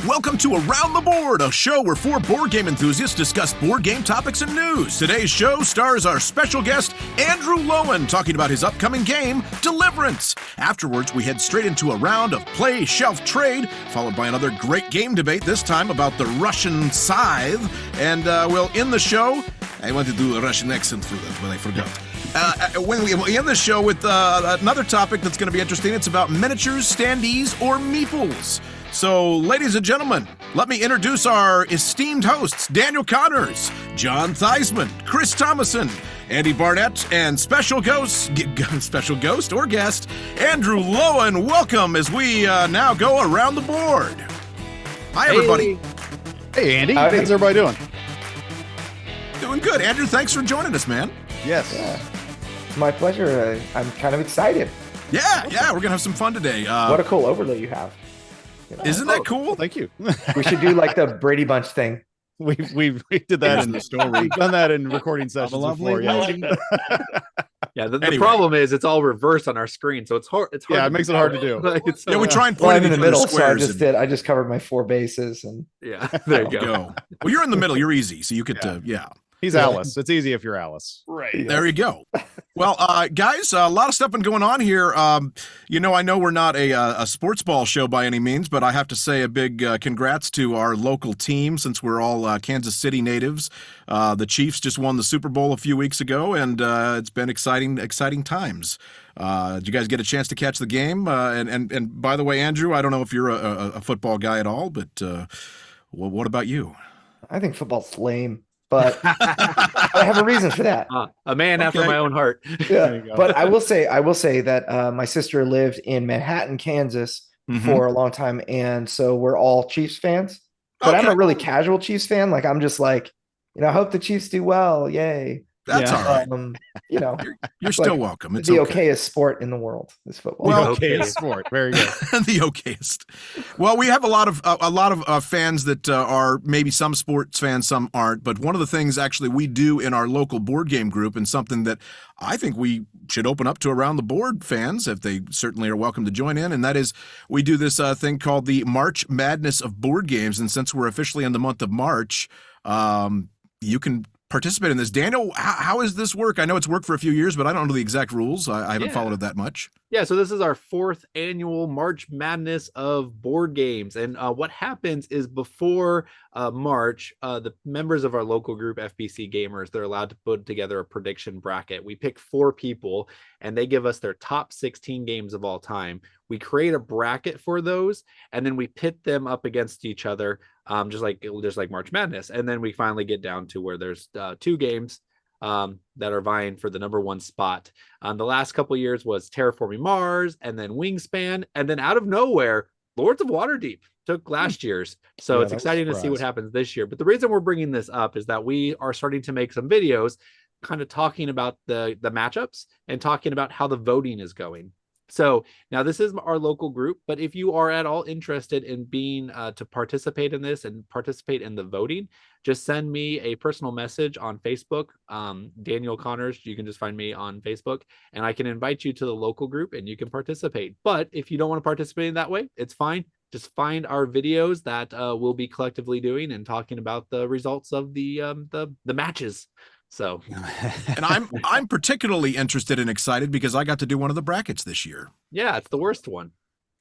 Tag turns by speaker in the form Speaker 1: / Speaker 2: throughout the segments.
Speaker 1: Welcome to Around the Board, a show where four board game enthusiasts discuss board game topics and news. Today's show stars our special guest, Andrew Lowen, talking about his upcoming game, Deliverance. Afterwards, we head straight into a round of play, shelf, trade, followed by another great game debate, this time about the Russian Scythe. And we'll end the show. I wanted to do a Russian accent for that, but I forgot. When we end the show with another topic that's going to be interesting, it's about miniatures, standees, or meeples. So, ladies and gentlemen, let me introduce our esteemed hosts, Daniel Connors, John Theismann, Chris Thomason, Andy Barnett, and special ghost or guest, Andrew Lowen. Welcome as we now go around the board. Hi, everybody.
Speaker 2: Hey, Andy. How's everybody doing?
Speaker 1: Doing good. Andrew, thanks for joining us, man.
Speaker 2: Yes.
Speaker 3: Yeah. It's my pleasure. I'm kind of excited.
Speaker 1: Yeah, we're going to have some fun today.
Speaker 3: What a cool overlay you have.
Speaker 1: Isn't that cool?
Speaker 2: Well, thank you.
Speaker 3: We should do like the Brady Bunch thing.
Speaker 2: We did that in the story. We've done that in recording sessions before. Yeah.
Speaker 4: The problem is it's all reversed on our screen, so it's hard. It's hard.
Speaker 2: Yeah, it makes it hard to do.
Speaker 1: We try and point
Speaker 3: in the middle, so
Speaker 1: I
Speaker 3: just covered my four bases, and
Speaker 4: there you go.
Speaker 1: Well, you're in the middle. You're easy, so you could
Speaker 2: He's Alice. It's easy if you're Alice.
Speaker 1: Right. There you go. Well, guys, a lot of stuff been going on here. I know we're not a sports ball show by any means, but I have to say a big congrats to our local team since we're all Kansas City natives. The Chiefs just won the Super Bowl a few weeks ago, and it's been exciting times. Did you guys get a chance to catch the game? And by the way, Andrew, I don't know if you're a football guy at all, but what about you?
Speaker 3: I think football's lame. But I have a reason for that.
Speaker 4: A man after my own heart.
Speaker 3: Yeah, but I will say that my sister lived in Manhattan, Kansas for a long time, and so we're all Chiefs fans. But I'm a really casual Chiefs fan. Like I'm just like, I hope the Chiefs do well. Yay!
Speaker 1: That's all right. You're still welcome. It's
Speaker 3: the okayest sport in the world is football.
Speaker 2: Well, the okayest sport. Very good.
Speaker 1: The okayest. Well, we have a lot of fans that are maybe some sports fans, some aren't. But one of the things actually we do in our local board game group, and something that I think we should open up to Around the Board fans, if they certainly are welcome to join in, and that is we do this thing called the March Madness of Board Games. And since we're officially in the month of March, you can participate in this. Daniel, how does this work? I know it's worked for a few years, but I don't know the exact rules. I haven't followed it that much.
Speaker 4: Yeah, so this is our fourth annual March Madness of board games. And what happens is before March, the members of our local group, FBC Gamers, they're allowed to put together a prediction bracket. We pick 4 people, and they give us their top 16 games of all time. We create a bracket for those, and then we pit them up against each other, just like March Madness. And then we finally get down to where there's 2 games that are vying for the number 1 spot. The last couple of years was Terraforming Mars, and then Wingspan, and then out of nowhere, Lords of Waterdeep took last year's. So it's exciting to see what happens this year. But the reason we're bringing this up is that we are starting to make some videos kind of talking about the matchups and talking about how the voting is going. So now this is our local group, but if you are at all interested in being to participate in this and participate in the voting, just send me a personal message on Facebook. Daniel Connors, you can just find me on Facebook, and I can invite you to the local group and you can participate. But if you don't want to participate in that way, it's fine. Just find our videos that we'll be collectively doing and talking about the results of the matches. So,
Speaker 1: and I'm particularly interested and excited because I got to do one of the brackets this year.
Speaker 4: Yeah, it's the worst one.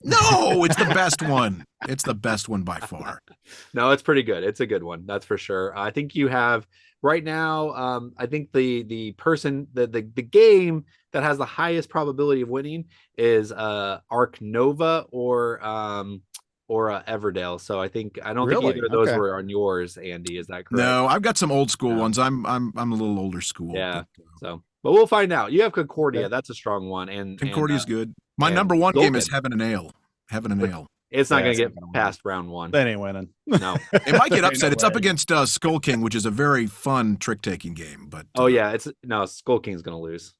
Speaker 1: No, it's the best one. It's the best one by far.
Speaker 4: No, it's pretty good. It's a good one. That's for sure. I think you have right now. I think the person, the game that has the highest probability of winning is Arc Nova or Everdale. So I don't think either of those were on yours, Andy. Is that correct?
Speaker 1: No, I've got some old school ones. I'm a little older school.
Speaker 4: Yeah. But we'll find out. You have Concordia. Yeah. That's a strong one. And
Speaker 1: Concordia's good. My number 1 game is Heaven and Ale. Heaven and Ale.
Speaker 4: It's not going to get past round 1.
Speaker 2: That ain't winning.
Speaker 4: No.
Speaker 1: It might get upset. It's up against Skull King, which is a very fun trick-taking game. But
Speaker 4: Skull King's going to lose.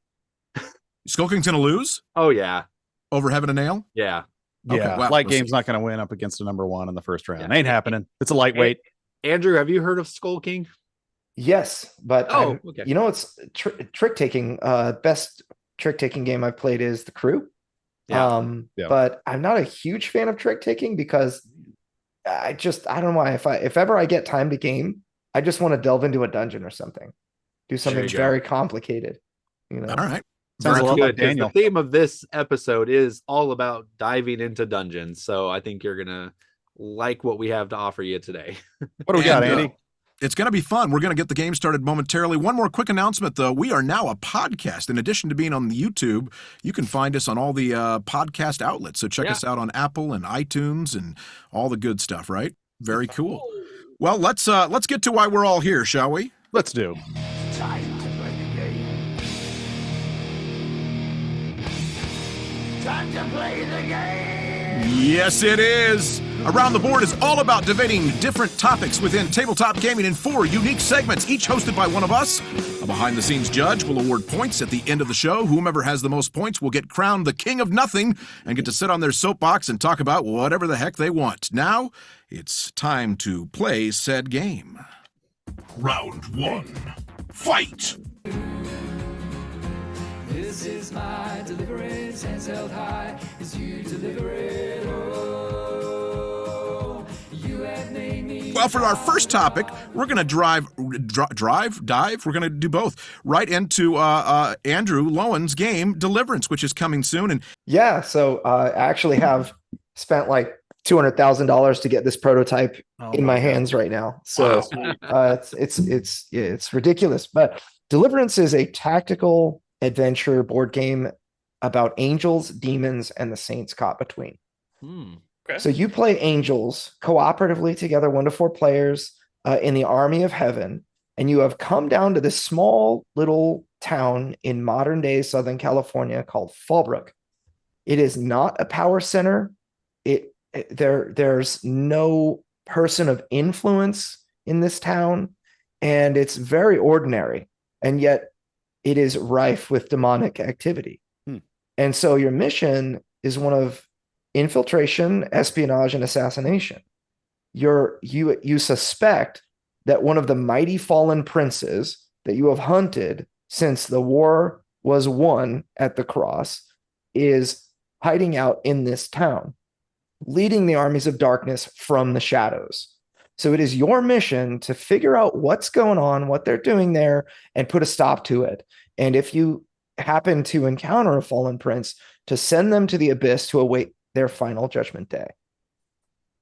Speaker 1: Skull King's going to lose?
Speaker 4: Oh, yeah.
Speaker 1: Over Heaven and Ale?
Speaker 4: Yeah.
Speaker 2: Okay, yeah, light game's not going to win up against a number 1 in the first round. Ain't happening. It's a lightweight.
Speaker 4: Andrew, have you heard of Skull King?
Speaker 3: Yes, but
Speaker 4: okay.
Speaker 3: It's trick taking. Best trick taking game I've played is The Crew.
Speaker 4: Yeah.
Speaker 3: But I'm not a huge fan of trick taking because I don't know why. If ever I get time to game, I just want to delve into a dungeon or something, do something very complicated. You know.
Speaker 1: All right.
Speaker 2: Sounds a lot like Daniel.
Speaker 4: The theme of this episode is all about diving into dungeons. So I think you're gonna like what we have to offer you today.
Speaker 2: What do we got, Andy?
Speaker 1: It's going to be fun. We're going to get the game started momentarily. One more quick announcement, though. We are now a podcast. In addition to being on the YouTube, you can find us on all the podcast outlets. So check us out on Apple and iTunes and all the good stuff, right? Very cool. Well, let's get to why we're all here, shall we?
Speaker 2: Let's do.
Speaker 5: Time to play the game. Time to play the game.
Speaker 1: Yes, it is. Around the Board is all about debating different topics within tabletop gaming in 4 unique segments, each hosted by one of us. A behind-the-scenes judge will award points at the end of the show. Whomever has the most points will get crowned the king of nothing and get to sit on their soapbox and talk about whatever the heck they want. Now, it's time to play said game.
Speaker 5: Round 1. Fight!
Speaker 6: This is my deliverance, hands held high as you deliver it. Oh, you have made me.
Speaker 1: Well, for our first topic, we're going to dive. We're going to do both. Right into Andrew Lowen's game, Deliverance, which is coming soon. And
Speaker 3: yeah, so I actually have spent like $200,000 to get this prototype in my hands right now. So it's ridiculous. But Deliverance is a tactical adventure board game about angels, demons, and the saints caught between.
Speaker 4: Okay.
Speaker 3: So you play angels cooperatively together, 1 to 4 players in the army of heaven, and you have come down to this small little town in modern day Southern California called Fallbrook. It is not a power center. There's no person of influence in this town, and it's very ordinary, and yet it is rife with demonic activity. And so your mission is one of infiltration, espionage, and assassination. You suspect that one of the mighty fallen princes that you have hunted since the war was won at the cross is hiding out in this town, leading the armies of darkness from the shadows. So it is your mission to figure out what's going on, what they're doing there, and put a stop to it. And if you happen to encounter a fallen prince, to send them to the abyss to await their final judgment day.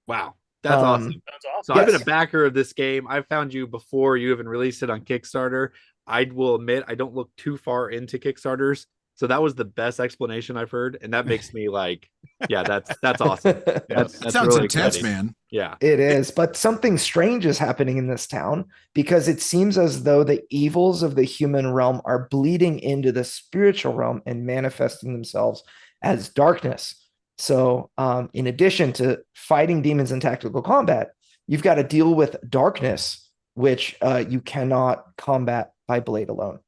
Speaker 4: Wow. That's awesome. So I've been a backer of this game. I found you before you even released it on Kickstarter. I will admit I don't look too far into Kickstarters. So that was the best explanation I've heard. And that makes me like, yeah, that's awesome. That
Speaker 1: sounds really intense, man.
Speaker 4: Yeah,
Speaker 3: it is. But something strange is happening in this town because it seems as though the evils of the human realm are bleeding into the spiritual realm and manifesting themselves as darkness. So in addition to fighting demons in tactical combat, you've got to deal with darkness, which you cannot combat by blade alone.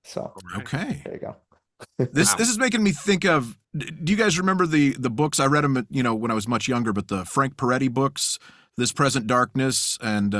Speaker 3: So
Speaker 1: okay,
Speaker 3: there you go.
Speaker 1: This is making me think of. Do you guys remember the books? I read them, when I was much younger. But the Frank Peretti books, This Present Darkness, and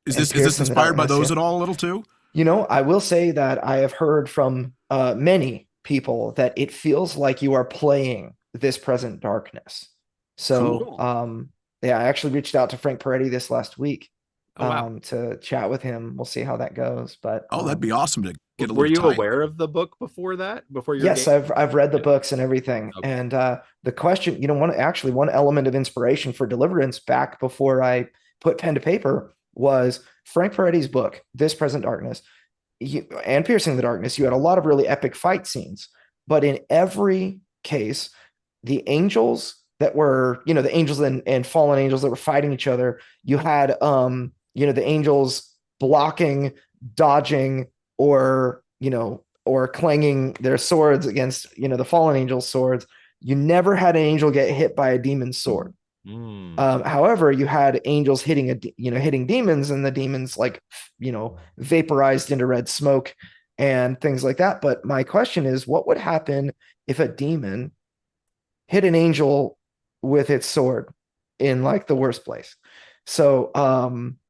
Speaker 1: is this inspired by those at all? A little too.
Speaker 3: I will say that I have heard from many people that it feels like you are playing This Present Darkness. So, cool. I actually reached out to Frank Peretti this last week to chat with him. We'll see how that goes. But
Speaker 1: that'd be awesome to get a little.
Speaker 4: Were you
Speaker 1: time.
Speaker 4: aware of the book before that?
Speaker 3: Yes, game? I've read the books and everything. Okay. And the question, one element of inspiration for Deliverance back before I put pen to paper was Frank Peretti's book, This Present Darkness, and Piercing the Darkness. You had a lot of really epic fight scenes, but in every case, the angels that were, the angels and fallen angels that were fighting each other, you had, the angels blocking, dodging, or clanging their swords against, the fallen angels' swords. You never had an angel get hit by a demon's sword. However, you had angels hitting demons, and the demons vaporized into red smoke and things like that. But my question is, what would happen if a demon hit an angel with its sword in the worst place? So,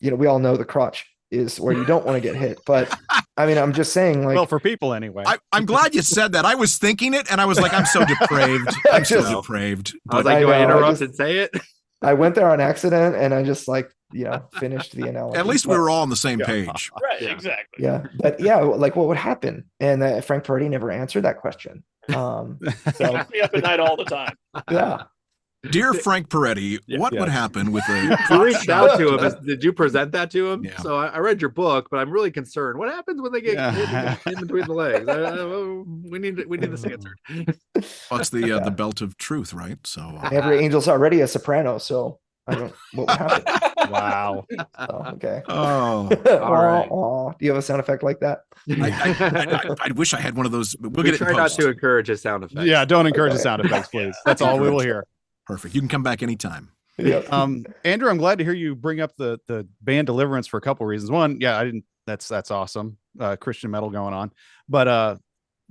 Speaker 3: we all know the crotch is where you don't want to get hit, but I mean, I'm just saying,
Speaker 2: well, for people anyway.
Speaker 1: I'm glad you said that. I was thinking it, and I was like, I'm so depraved. I'm so depraved.
Speaker 4: I was like, do I interrupt and say it?
Speaker 3: I went there on accident, and I just finished the analogy.
Speaker 1: At least we were all on the same page.
Speaker 7: Right,
Speaker 4: Yeah.
Speaker 7: exactly.
Speaker 3: Yeah, but yeah, like what would happen? And Frank Peretti never answered that question. So
Speaker 7: Keeps me up at night all the time.
Speaker 3: yeah,
Speaker 1: Dear Frank Peretti, what
Speaker 2: Yeah.
Speaker 1: would happen with a
Speaker 4: You reached out to him. Did you present that to him?
Speaker 1: Yeah.
Speaker 4: So I read your book, but I'm really concerned. What happens when they get
Speaker 2: Yeah.
Speaker 4: hit in between the legs? We need this answered.
Speaker 1: well, it's the belt of truth, right? So
Speaker 3: every angel's already a soprano, so I don't. What would happen?
Speaker 2: Wow.
Speaker 3: Oh, okay.
Speaker 1: oh,
Speaker 4: All right.
Speaker 3: Aw. Do you have a sound effect like that?
Speaker 1: I wish I had one of those. We'll
Speaker 4: We
Speaker 1: get it
Speaker 4: try
Speaker 1: in
Speaker 4: not
Speaker 1: post.
Speaker 4: to encourage his sound effects.
Speaker 2: Yeah, don't encourage the
Speaker 3: Okay.
Speaker 2: sound effects, please. That's all we will hear.
Speaker 1: Perfect. You can come back anytime.
Speaker 3: Yep.
Speaker 2: Andrew, I'm glad to hear you bring up the band Deliverance for a couple reasons. One, yeah, I didn't. That's awesome. Christian metal going on, but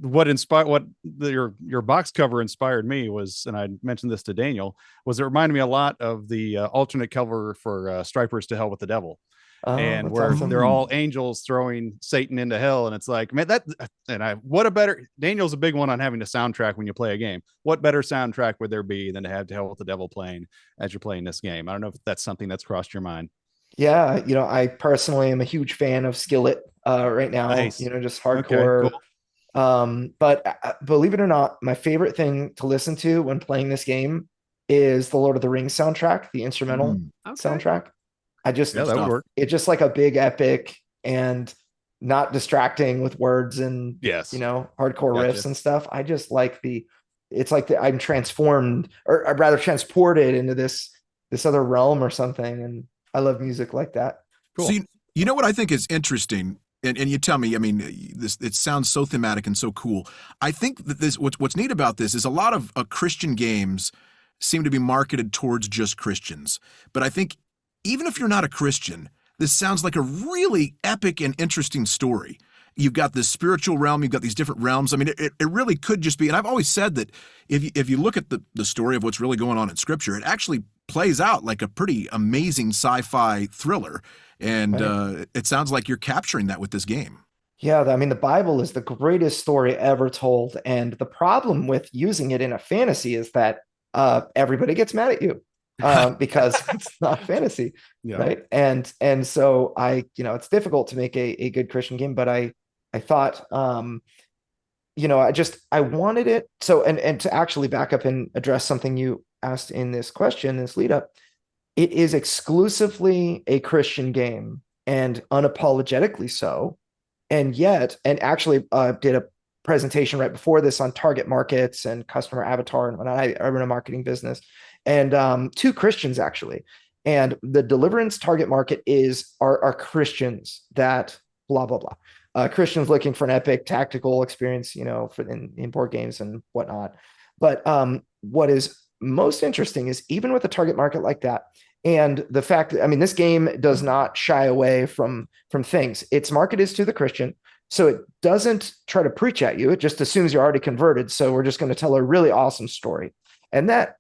Speaker 2: your box cover inspired me was, and I mentioned this to Daniel, was it reminded me a lot of the alternate cover for Stripers to Hell with the Devil. And
Speaker 3: that's
Speaker 2: where
Speaker 3: awesome.
Speaker 2: they're all angels throwing Satan into hell, and it's like, man, Daniel's a big one on having a soundtrack when you play a game. What better soundtrack would there be than to have To Hell with the Devil playing as you're playing this game? I don't know if that's something that's crossed your mind.
Speaker 3: Yeah, I personally am a huge fan of Skillet right now.
Speaker 2: Nice.
Speaker 3: Just
Speaker 2: Okay,
Speaker 3: hardcore.
Speaker 2: cool.
Speaker 3: But believe it or not, my favorite thing to listen to when playing this game is the Lord of the Rings soundtrack, the instrumental soundtrack.
Speaker 2: Yeah, that would work.
Speaker 3: It's just like a big epic and not distracting with words and
Speaker 2: Yes.
Speaker 3: hardcore
Speaker 2: Gotcha.
Speaker 3: riffs and stuff. I just like I'm transformed, or I'd rather transported into this other realm or something. And I love music like that.
Speaker 2: Cool.
Speaker 1: So you know what I think is interesting, and you tell me. I mean, it sounds so thematic and so cool. I think that what's neat about this is a lot of Christian games seem to be marketed towards just Christians, but I think even if you're not a Christian, this sounds like a really epic and interesting story. You've got this spiritual realm, you've got these different realms. I mean, it really could just be, and I've always said that if you look at the story of what's really going on in Scripture, it actually plays out like a pretty amazing sci-fi thriller. And it sounds like you're capturing that with this game.
Speaker 3: Yeah, I mean, the Bible is the greatest story ever told. And the problem with using it in a fantasy is that everybody gets mad at you. Because it's not fantasy,
Speaker 2: Yeah.
Speaker 3: right? And so it's difficult to make a good Christian game, but I thought, I wanted it. So, and to actually back up and address something you asked in this question, this lead up, it is exclusively a Christian game and unapologetically so. And actually did a presentation right before this on target markets and customer avatar and whatnot. I run a marketing business. And two Christians actually, and the Deliverance target market are Christians that blah blah blah, Christians looking for an epic tactical experience, in board games and whatnot. But what is most interesting is even with a target market like that, and the fact that this game does not shy away from things. Its market is to the Christian, so it doesn't try to preach at you. It just assumes you're already converted. So we're just going to tell a really awesome story, and that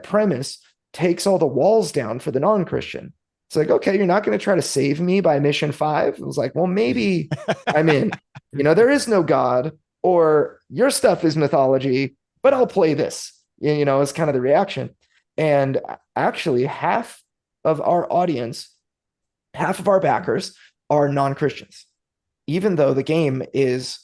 Speaker 3: premise takes all the walls down for the non-Christian. It's like, okay, you're not going to try to save me by mission 5. It was like, well, maybe I'm in. There is no God, or your stuff is mythology, but I'll play this. Is kind of the reaction. And actually, half of our audience, half of our backers are non-Christians, even though the game is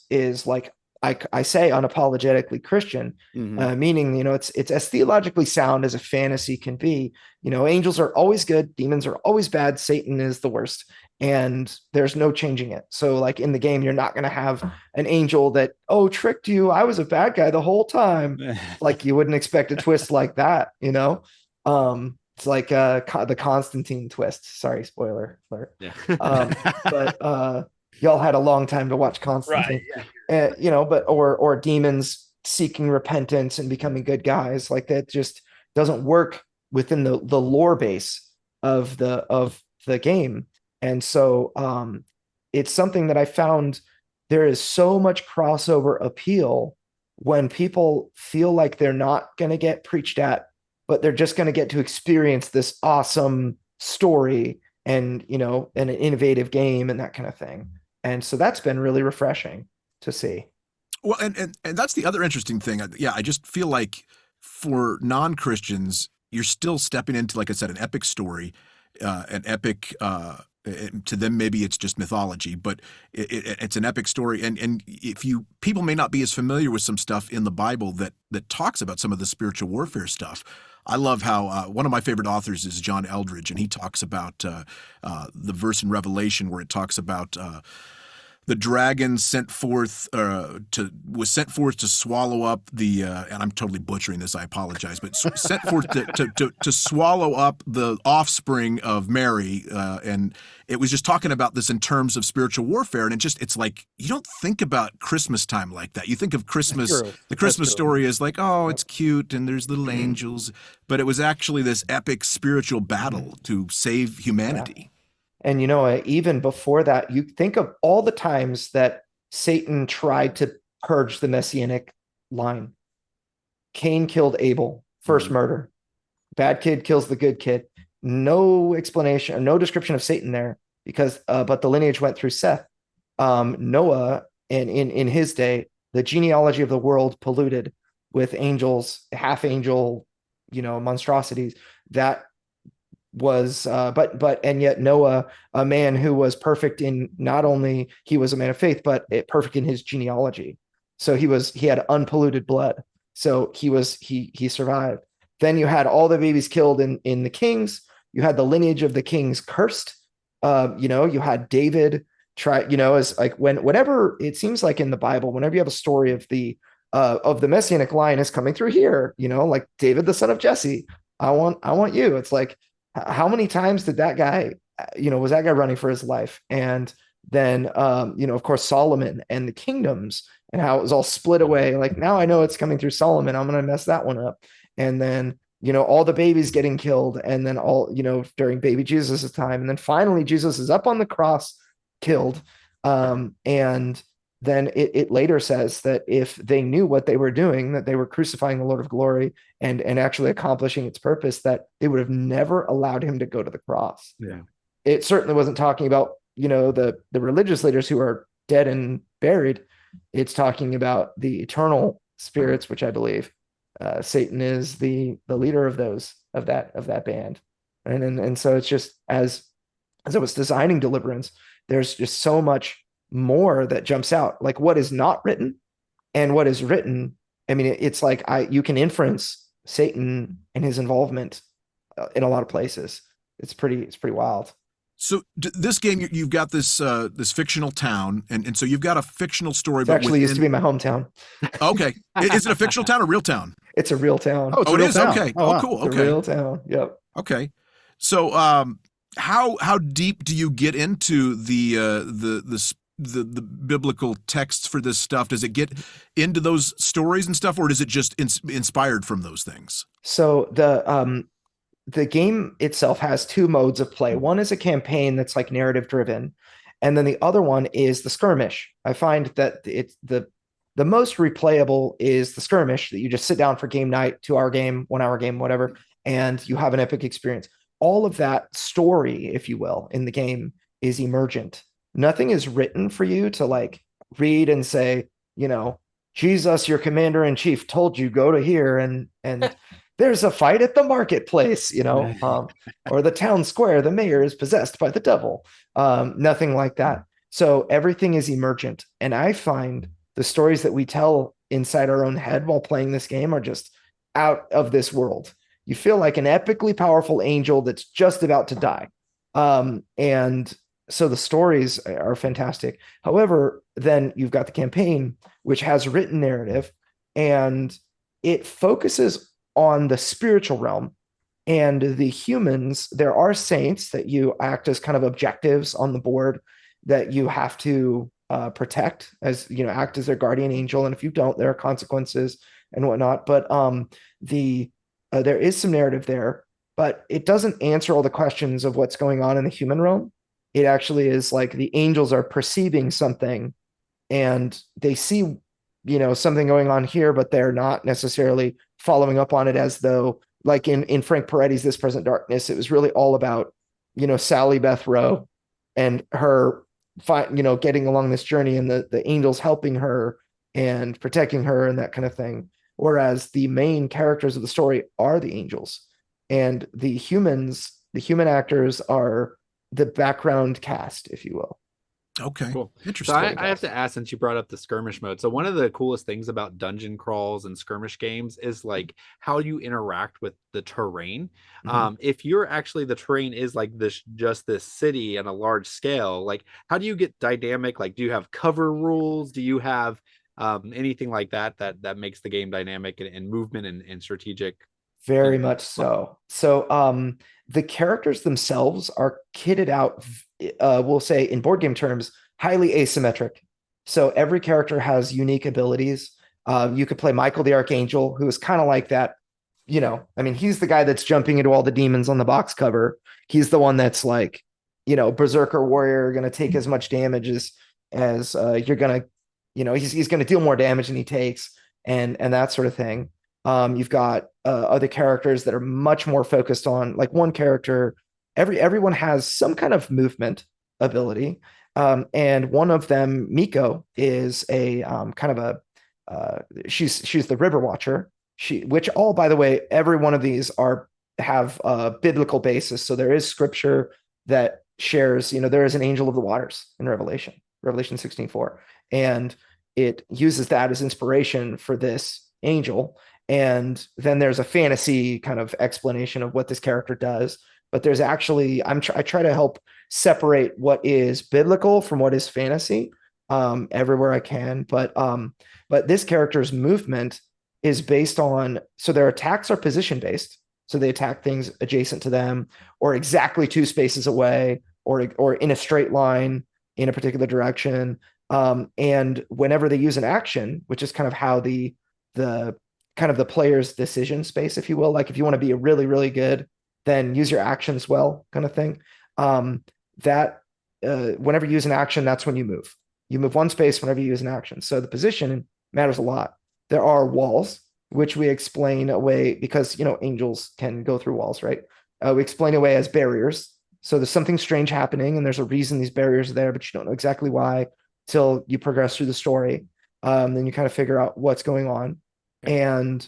Speaker 3: like, I say unapologetically Christian, meaning, it's as theologically sound as a fantasy can be. Angels are always good, demons are always bad, Satan is the worst, and there's no changing it. So like in the game, you're not going to have an angel that, tricked you, I was a bad guy the whole time. Like you wouldn't expect a twist like that, It's like the Constantine twist. Sorry, spoiler alert.
Speaker 4: Yeah.
Speaker 3: But y'all had a long time to watch Constantine.
Speaker 7: Right.
Speaker 3: But or demons seeking repentance and becoming good guys, like that just doesn't work within the lore base of the game. And so it's something that I found there is so much crossover appeal when people feel like they're not going to get preached at, but they're just going to get to experience this awesome story and an innovative game and that kind of thing. And so that's been really refreshing to see.
Speaker 1: Well, and that's the other interesting thing. Yeah, I just feel like for non-Christians, you're still stepping into, like I said, an epic story, an epic. To them, maybe it's just mythology, but it's an epic story. And if people may not be as familiar with some stuff in the Bible that talks about some of the spiritual warfare stuff. I love how one of my favorite authors is John Eldridge, and he talks about the verse in Revelation where it talks about the dragon was sent forth to swallow up the and I'm totally butchering this, I apologize, but sent forth to swallow up the offspring of Mary, and it was just talking about this in terms of spiritual warfare. And it's like, you don't think about Christmas time like that. You think of Christmas, the Christmas story is like, oh, it's cute and there's little angels, but it was actually this epic spiritual battle to save humanity.
Speaker 3: Yeah. And, even before that, you think of all the times that Satan tried to purge the messianic line. Cain killed Abel, first murder. Bad kid kills the good kid. No explanation, no description of Satan there, because but the lineage went through Seth. Noah, and in his day, the genealogy of the world polluted with angels, half angel, monstrosities. That was and yet Noah, a man who was perfect in, not only he was a man of faith, but perfect in his genealogy. So he had unpolluted blood. So he survived. Then you had all the babies killed in the kings. You had the lineage of the kings cursed. You had David try, as like whenever it seems like in the Bible, whenever you have a story of the messianic line is coming through here, like David, the son of Jesse, I want you. It's like, how many times did that guy, was that guy running for his life? And then, of course, Solomon and the kingdoms and how it was all split away. Like, now I know it's coming through Solomon. I'm going to mess that one up. And then, all the babies getting killed. And then during baby Jesus' time. And then finally, Jesus is up on the cross, killed. And then it later says that if they knew what they were doing, that they were crucifying the Lord of glory and actually accomplishing its purpose, that they would have never allowed him to go to the cross.
Speaker 2: Yeah.
Speaker 3: It certainly wasn't talking about, the religious leaders who are dead and buried. It's talking about the eternal spirits, which I believe Satan is the leader of that band. And so it's just, as I was designing Deliverance, there's just so much more that jumps out, like what is not written and what is written. I mean, it's like you can inference Satan and his involvement in a lot of places. It's pretty wild.
Speaker 1: So this game, you've got this fictional town, and so you've got a fictional story.
Speaker 3: It actually used to be my hometown.
Speaker 1: Okay, is it a fictional town or real town?
Speaker 3: It's a real town.
Speaker 1: Oh, it is.
Speaker 2: Town.
Speaker 1: Okay.
Speaker 2: Oh, wow.
Speaker 1: Cool.
Speaker 3: It's
Speaker 1: Okay.
Speaker 3: a real town. Yep.
Speaker 1: Okay. So, how deep do you get into the biblical texts for this stuff? Does it get into those stories and stuff, or does it just inspired from those things?
Speaker 3: So the game itself has two modes of play. One is a campaign that's like narrative driven, and then the other one is the skirmish. I find that it's the most replayable is the skirmish, that you just sit down for game night, 2 hour game, 1 hour game, whatever, and you have an epic experience. All of that story, if you will, in the game is emergent. Nothing is written for you to like read and say, Jesus, your commander in chief, told you go to here and there's a fight at the marketplace, or the town square, the mayor is possessed by the devil. Nothing like that. So everything is emergent. And I find the stories that we tell inside our own head while playing this game are just out of this world. You feel like an epically powerful angel that's just about to die. And so the stories are fantastic. However, then you've got the campaign, which has written narrative, and it focuses on the spiritual realm and the humans. There are saints that you act as kind of objectives on the board that you have to protect, as act as their guardian angel. And if you don't, there are consequences and whatnot. But there is some narrative there, but it doesn't answer all the questions of what's going on in the human realm. It actually is like the angels are perceiving something and they see, something going on here, but they're not necessarily following up on it, as though like in Frank Peretti's This Present Darkness, it was really all about, Sally Beth Rowe and her, getting along this journey and the angels helping her and protecting her and that kind of thing. Whereas the main characters of the story are the angels. and the human actors are the background cast, if you will.
Speaker 1: Okay.
Speaker 4: Cool.
Speaker 1: Interesting.
Speaker 4: So I have to ask, since you brought up the skirmish mode. So one of the coolest things about dungeon crawls and skirmish games is like how you interact with the terrain. If you're actually, the terrain is like just this city on a large scale, like how do you get dynamic? Like, do you have cover rules? Do you have anything like that makes the game dynamic and movement and strategic?
Speaker 3: Very much so. So the characters themselves are kitted out, we'll say in board game terms, highly asymmetric. So every character has unique abilities. You could play Michael the Archangel, who is kind of like that. I mean, he's the guy that's jumping into all the demons on the box cover. He's the one that's like, Berserker Warrior, going to take as much damage as you're going to, he's going to deal more damage than he takes, and that sort of thing. You've got other characters that are much more focused on, like, one character. Everyone has some kind of movement ability, and one of them, Miko, is a kind of a she's the River Watcher. Which all, by the way, every one of these have a biblical basis. So there is scripture that shares. There is an angel of the waters in Revelation 16:4, and it uses that as inspiration for this angel. And then there's a fantasy kind of explanation of what this character does. But there's actually, I try to help separate what is biblical from what is fantasy everywhere I can. But this character's movement is based on, so their attacks are position based. So they attack things adjacent to them, or exactly 2 spaces away, or in a straight line in a particular direction. And whenever they use an action, which is kind of how the player's decision space, if you will, like if you want to be really, really good, then use your actions well, kind of thing. Whenever you use an action, that's when you move. You move 1 space whenever you use an action. So the position matters a lot. There are walls, which we explain away because, angels can go through walls, right? We explain away as barriers. So there's something strange happening, and there's a reason these barriers are there, but you don't know exactly why till you progress through the story. Then you kind of figure out what's going on. And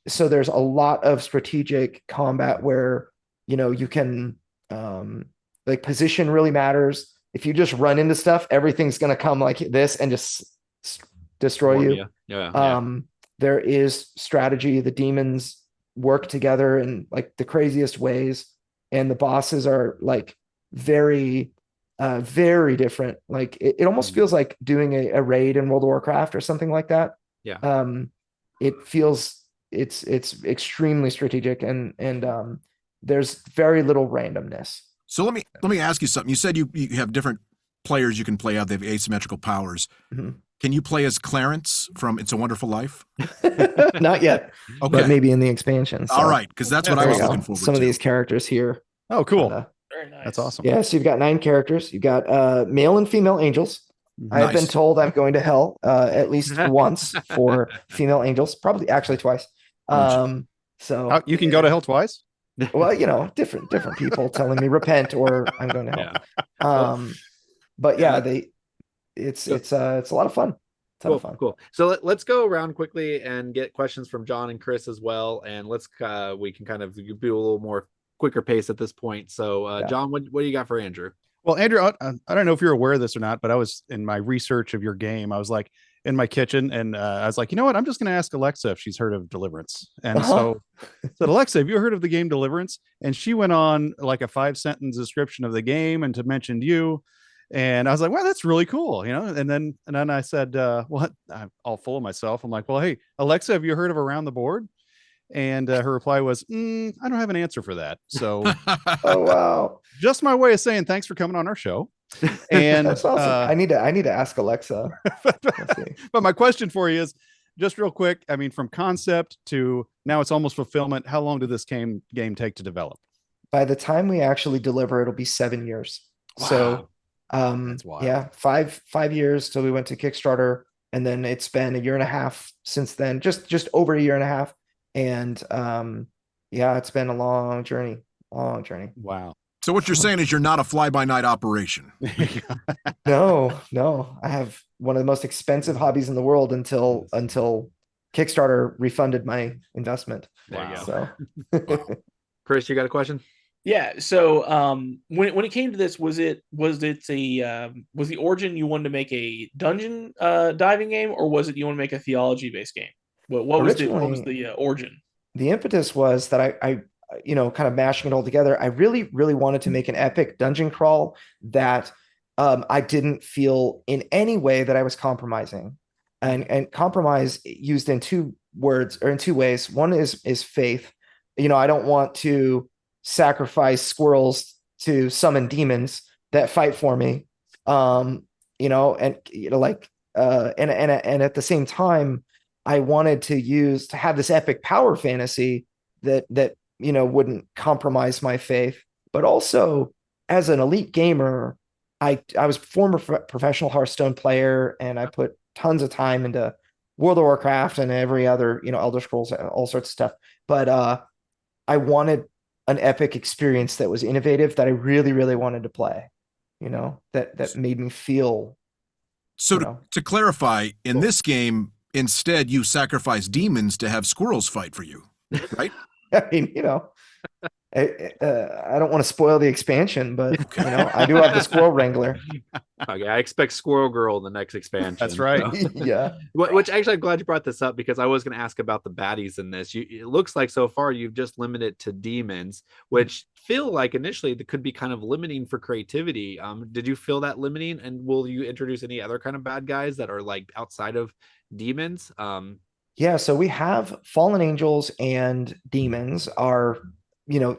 Speaker 3: so there's a lot of strategic combat where, you can, like, position really matters. If you just run into stuff, everything's going to come like this and just destroy you. There is strategy. The demons work together in like the craziest ways, and the bosses are like very, very different. Like it almost feels like doing a raid in World of Warcraft or something like that. It feels it's extremely strategic, and there's very little randomness.
Speaker 1: So let me ask you something. You said you have different players you can play out. They have asymmetrical powers. Can you play as Clarence from It's a Wonderful Life?
Speaker 3: Not yet.
Speaker 1: Okay.
Speaker 3: But maybe in the expansion. So.
Speaker 1: All right, because that's what I was looking forward to.
Speaker 3: Some of these characters here.
Speaker 2: Oh, cool.
Speaker 7: Very nice.
Speaker 2: That's awesome.
Speaker 3: Yeah, so you've got 9 characters. You've got male and female angels.
Speaker 1: Nice.
Speaker 3: I've been told I'm going to hell at least once for female angels, probably actually twice. So
Speaker 2: you can go to hell twice?
Speaker 3: Well, different people telling me repent or I'm going to hell. But yeah, it's a lot of fun.
Speaker 4: Cool. So let's go around quickly and get questions from John and Chris as well, and we can kind of do a little more quicker pace at this point. So John, what do you got for Andrew?
Speaker 2: Well, Andrew, I don't know if you're aware of this or not, but I was in my research of your game. I was like in my kitchen, and I was like, you know what? I'm just going to ask Alexa if she's heard of Deliverance. And so I said, Alexa, have you heard of the game Deliverance? And she went on like a 5-sentence description of the game and to mention you. And I was like, well, that's really cool, And then I said, well, I'm all full of myself. I'm like, well, hey, Alexa, have you heard of Around the Board? And her reply was, I don't have an answer for that. So,
Speaker 3: oh wow,
Speaker 2: just my way of saying thanks for coming on our show. And
Speaker 3: that's awesome. I need to ask Alexa.
Speaker 2: But my question for you is, just real quick. I mean, from concept to now, it's almost fulfillment. How long did this game take to develop?
Speaker 3: By the time we actually deliver, it'll be 7 years.
Speaker 2: Wow.
Speaker 3: So,
Speaker 2: that's wild.
Speaker 3: Yeah, 5 years till we went to Kickstarter, and then it's been a year and a half since then. Just over a year and a half. And it's been a long journey.
Speaker 2: Wow.
Speaker 1: So what you're saying is you're not a fly-by-night operation.
Speaker 3: No. I have one of the most expensive hobbies in the world until Kickstarter refunded my investment.
Speaker 4: There you go.
Speaker 3: So
Speaker 1: Wow.
Speaker 4: Chris, you got a question?
Speaker 7: Yeah. So when it came to this, was the origin you wanted to make a dungeon diving game, or was it you want to make a theology based game? What was the origin?
Speaker 3: The impetus was that I kind of mashing it all together. I really, really wanted to make an epic dungeon crawl that I didn't feel in any way that I was compromising. And compromise used in two ways. One is faith. I don't want to sacrifice squirrels to summon demons that fight for me. And at the same time, I wanted to have this epic power fantasy that wouldn't compromise my faith, but also as an elite gamer, I was a former professional Hearthstone player, and I put tons of time into World of Warcraft and every other, Elder Scrolls, all sorts of stuff. But I wanted an epic experience that was innovative, that I really, really wanted to play, that made me feel.
Speaker 1: So to clarify, in this game, instead you sacrifice demons to have squirrels fight for you, right?
Speaker 3: I mean, I don't want to spoil the expansion, but I do have the Squirrel Wrangler.
Speaker 4: Okay, I expect Squirrel Girl in the next expansion.
Speaker 2: That's right.
Speaker 4: So.
Speaker 3: Yeah.
Speaker 4: Which actually, I'm glad you brought this up, because I was going to ask about the baddies in this. It looks like so far you've just limited to demons, which feel like initially that could be kind of limiting for creativity. Did you feel that limiting? And will you introduce any other kind of bad guys that are like outside of demons?
Speaker 3: Yeah, so we have fallen angels and demons are,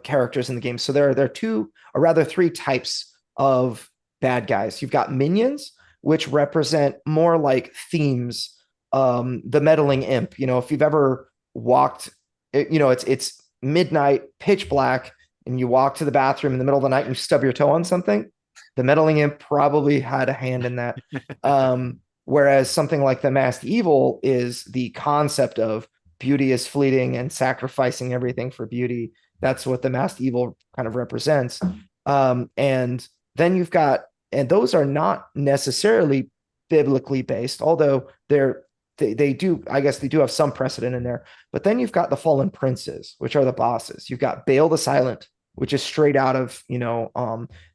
Speaker 3: characters in the game. So there are two, or rather three types of bad guys. You've got minions, which represent more like themes. The meddling imp, if you've ever walked, it's midnight, pitch black, and you walk to the bathroom in the middle of the night and you stub your toe on something. The meddling imp probably had a hand in that. Whereas something like the masked evil is the concept of beauty is fleeting and sacrificing everything for beauty. That's what the masked evil kind of represents. And then you've got, and those are not necessarily biblically based, although they do, I guess they do have some precedent in there. But then you've got the fallen princes, which are the bosses. You've got Baal the Silent, which is straight out of, the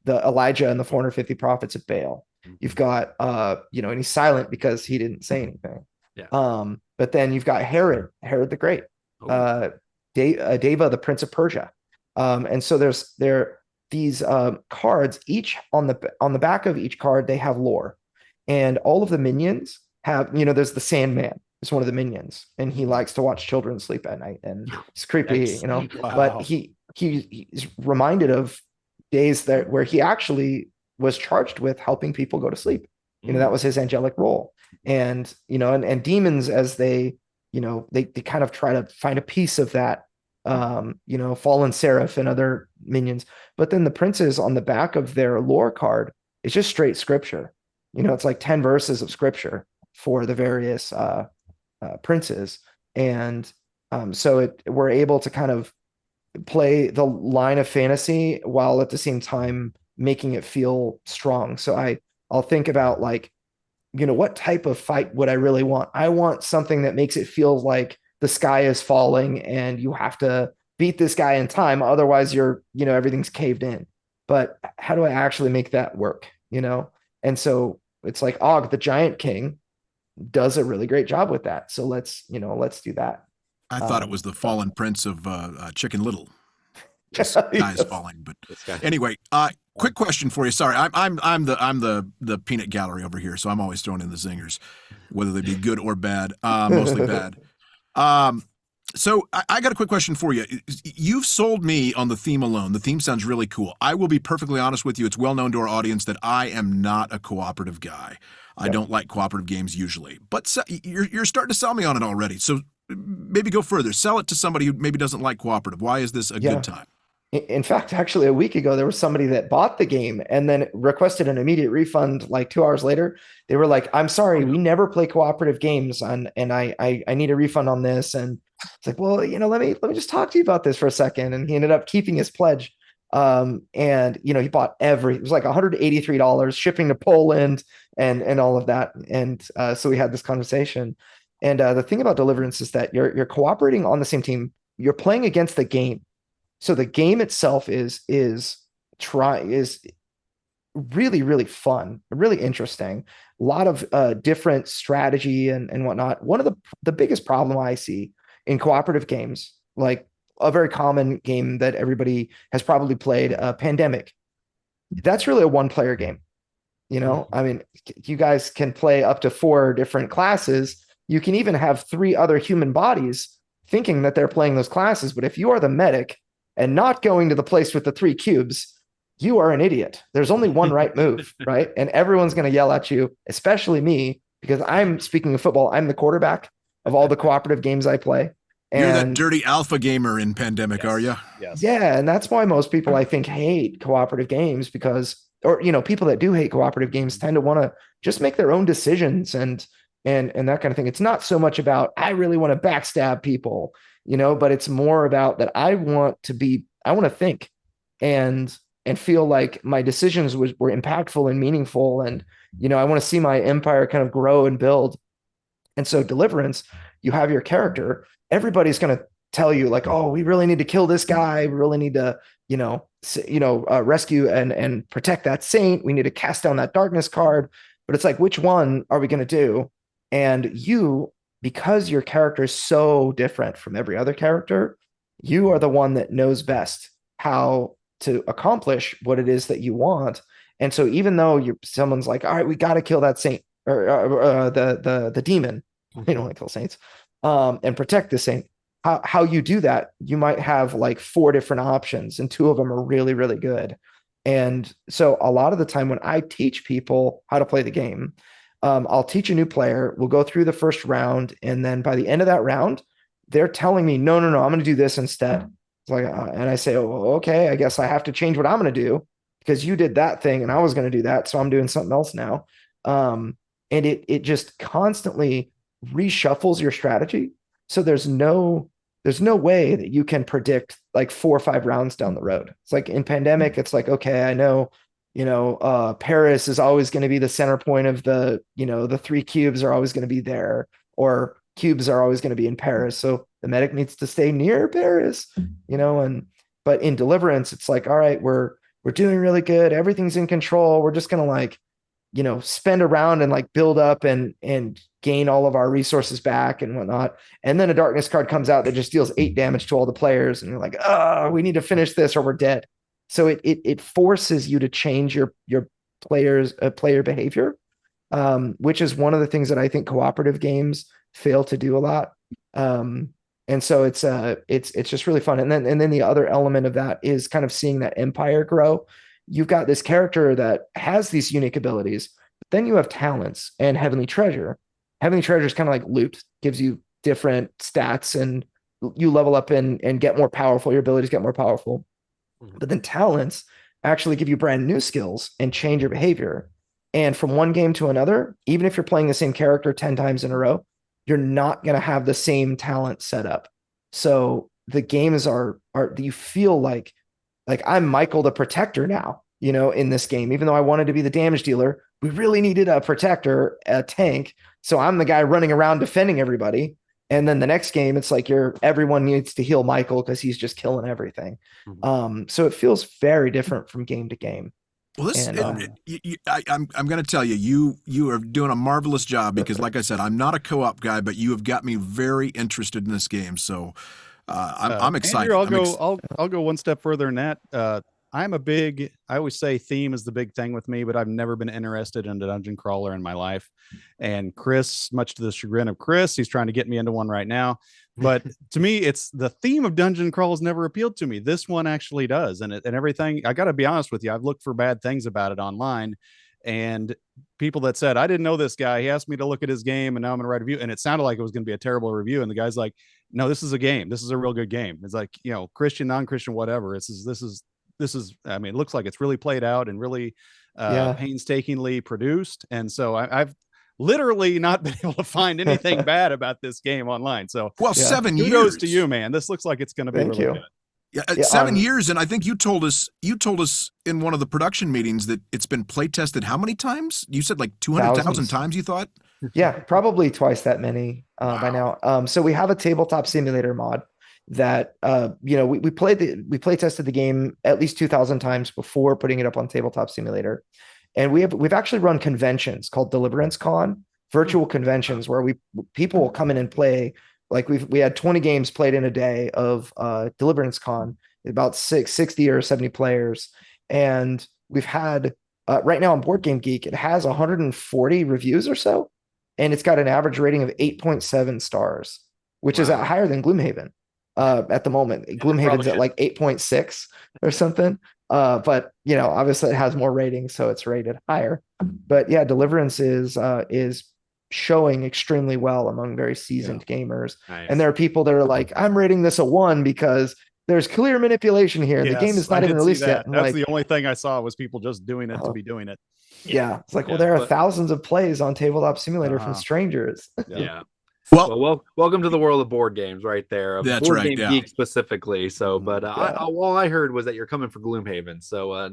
Speaker 3: Elijah and the 450 prophets of Baal. You've got, and he's silent because he didn't say anything.
Speaker 4: Yeah.
Speaker 3: But then you've got Herod the Great, Deva, the Prince of Persia. And so there are these cards, each on the back of each card, they have lore. And all of the minions have, there's the Sandman. It's one of the minions, and he likes to watch children sleep at night, and it's creepy,
Speaker 2: Wow.
Speaker 3: But he's reminded of days where he actually was charged with helping people go to sleep. That was his angelic role. And and demons, as they kind of try to find a piece of that, fallen seraph and other minions. But then the princes on the back of their lore card is just straight scripture. It's like 10 verses of scripture for the various princes. And so we're able to kind of play the line of fantasy while at the same time making it feel strong. So I'll think about what type of fight would I really want? I want something that makes it feel like the sky is falling and you have to beat this guy in time. Otherwise everything's caved in. But how do I actually make that work? And so it's like Og, the Giant King, does a really great job with that. So let's do that.
Speaker 1: I thought it was the fallen prince of Chicken Little. Just guys falling, but anyway, quick question for you. Sorry, I'm the peanut gallery over here, so I'm always throwing in the zingers, whether they be good or bad. Mostly bad. So I got a quick question for you. You've sold me on the theme alone. The theme sounds really cool. I will be perfectly honest with you. It's well known to our audience that I am not a cooperative guy. I don't like cooperative games usually, but you're starting to sell me on it already. So maybe go further. Sell it to somebody who maybe doesn't like cooperative. Why is this a good time?
Speaker 3: In fact, actually, a week ago, there was somebody that bought the game and then requested an immediate refund. Like 2 hours later, they were like, "I'm sorry, we never play cooperative games, and I need a refund on this." And it's like, well, let me just talk to you about this for a second. And he ended up keeping his pledge. And he bought it was like $183 shipping to Poland and all of that. And so we had this conversation. And the thing about Deliverance is that you're cooperating on the same team. You're playing against the game. So the game itself is really, really fun, really interesting. A lot of different strategy and whatnot. One of the biggest problem I see in cooperative games, like a very common game that everybody has probably played, Pandemic. That's really a one-player game. I mean, you guys can play up to 4 different classes. You can even have 3 other human bodies thinking that they're playing those classes. But if you are the medic and not going to the place with the 3 cubes, you are an idiot. There's only one right move, right? And everyone's going to yell at you, especially me, because speaking of football, I'm the quarterback of all the cooperative games I play.
Speaker 1: You're that dirty alpha gamer in Pandemic, are you?
Speaker 2: Yes.
Speaker 3: Yeah, and that's why most people, I think, hate cooperative games people that do hate cooperative games tend to want to just make their own decisions and that kind of thing. It's not so much about I really want to backstab people, but it's more about that I want to think and feel like my decisions were impactful and meaningful. And, I want to see my empire kind of grow and build. And so Deliverance, you have your character, everybody's going to tell you like, oh, we really need to kill this guy. We really need to, rescue and protect that saint. We need to cast down that darkness card. But it's like, which one are we going to do? And because your character is so different from every other character, you are the one that knows best how to accomplish what it is that you want. And so even though someone's like, all right, we got to kill that saint or the demon, they don't want to kill saints, and protect the saint. How you do that, you might have like 4 different options and 2 of them are really, really good. And so a lot of the time when I teach people how to play the game, I'll teach a new player, we'll go through the first round, and then by the end of that round, they're telling me, no, I'm going to do this instead. It's like, and I say, oh, okay, I guess I have to change what I'm going to do because you did that thing and I was going to do that. So I'm doing something else now. And it just constantly reshuffles your strategy. So there's no way that you can predict like 4 or 5 rounds down the road. It's like in Pandemic, it's like, okay, I know, Paris is always going to be the center point of the 3 cubes are always going to be there, or cubes are always going to be in Paris. So the medic needs to stay near Paris, but in Deliverance, it's like, all right, we're doing really good. Everything's in control. We're just going to like, spend around and like build up and gain all of our resources back and whatnot. And then a darkness card comes out that just deals 8 damage to all the players. And you're like, oh, we need to finish this or we're dead. So it forces you to change your player behavior, which is one of the things that I think cooperative games fail to do a lot. And so it's just really fun. And then the other element of that is kind of seeing that empire grow. You've got this character that has these unique abilities, but then you have talents and Heavenly Treasure. Heavenly Treasure is kind of like loot, gives you different stats and you level up and get more powerful. Your abilities get more powerful. But then talents actually give you brand new skills and change your behavior. And from one game to another, even if you're playing the same character 10 times in a row, you're not going to have the same talent set up. So the games are you feel like I'm Michael the Protector now, in this game, even though I wanted to be the damage dealer, we really needed a protector, a tank. So I'm the guy running around defending everybody. And then the next game, it's like everyone needs to heal Michael because he's just killing everything. So it feels very different from game to game.
Speaker 1: Well, I'm going to tell you are doing a marvelous job because, like I said, I'm not a co-op guy, but you have got me very interested in this game. So I'm excited.
Speaker 2: Andrew, I'll go one step further than that. I always say theme is the big thing with me, but I've never been interested in a dungeon crawler in my life. And Chris, much to the chagrin of Chris, he's trying to get me into one right now. But to me, it's the theme of dungeon crawls never appealed to me. This one actually does. And everything, I got to be honest with you, I've looked for bad things about it online. And people that said, I didn't know this guy. He asked me to look at his game and now I'm going to write a review. And it sounded like it was going to be a terrible review. And the guy's like, no, this is a game. This is a real good game. It's like, Christian, non-Christian, whatever. This is, I mean, it looks like it's really played out and really painstakingly produced. And so I've literally not been able to find anything bad about this game online. So
Speaker 1: 7 years.
Speaker 2: Kudos to you, man. This looks like it's going to be really good.
Speaker 1: Yeah, 7 years, and I think you told us in one of the production meetings that it's been play tested how many times? You said like 200,000 times, you thought?
Speaker 3: Yeah, probably twice that many by now. So we have a tabletop simulator mod, that we play tested the game at least 2,000 times before putting it up on Tabletop Simulator, and we've actually run conventions called Deliverance Con, virtual conventions where people will come in and play. Like we had 20 games played in a day of Deliverance Con, about 60 or 70 players, and we've had right now on Board Game Geek, it has 140 reviews or so, and it's got an average rating of 8.7 stars, which is higher than Gloomhaven at the moment. Gloomhaven's at like 8.6 or something. But obviously it has more ratings, so it's rated higher. But yeah, Deliverance is showing extremely well among very seasoned gamers. Nice. And there are people that are like, I'm rating this a 1 because there's clear manipulation here. Yes, the game is not even released yet.
Speaker 2: That's the only thing I saw was people just doing it to be doing it.
Speaker 3: Yeah. It's like, well, there are thousands of plays on Tabletop Simulator from strangers.
Speaker 4: Yeah. Well, welcome to the world of board games, right there.
Speaker 1: That's
Speaker 4: board
Speaker 1: right.
Speaker 4: Game Geek specifically. So, but all I heard was that you're coming for Gloomhaven. So,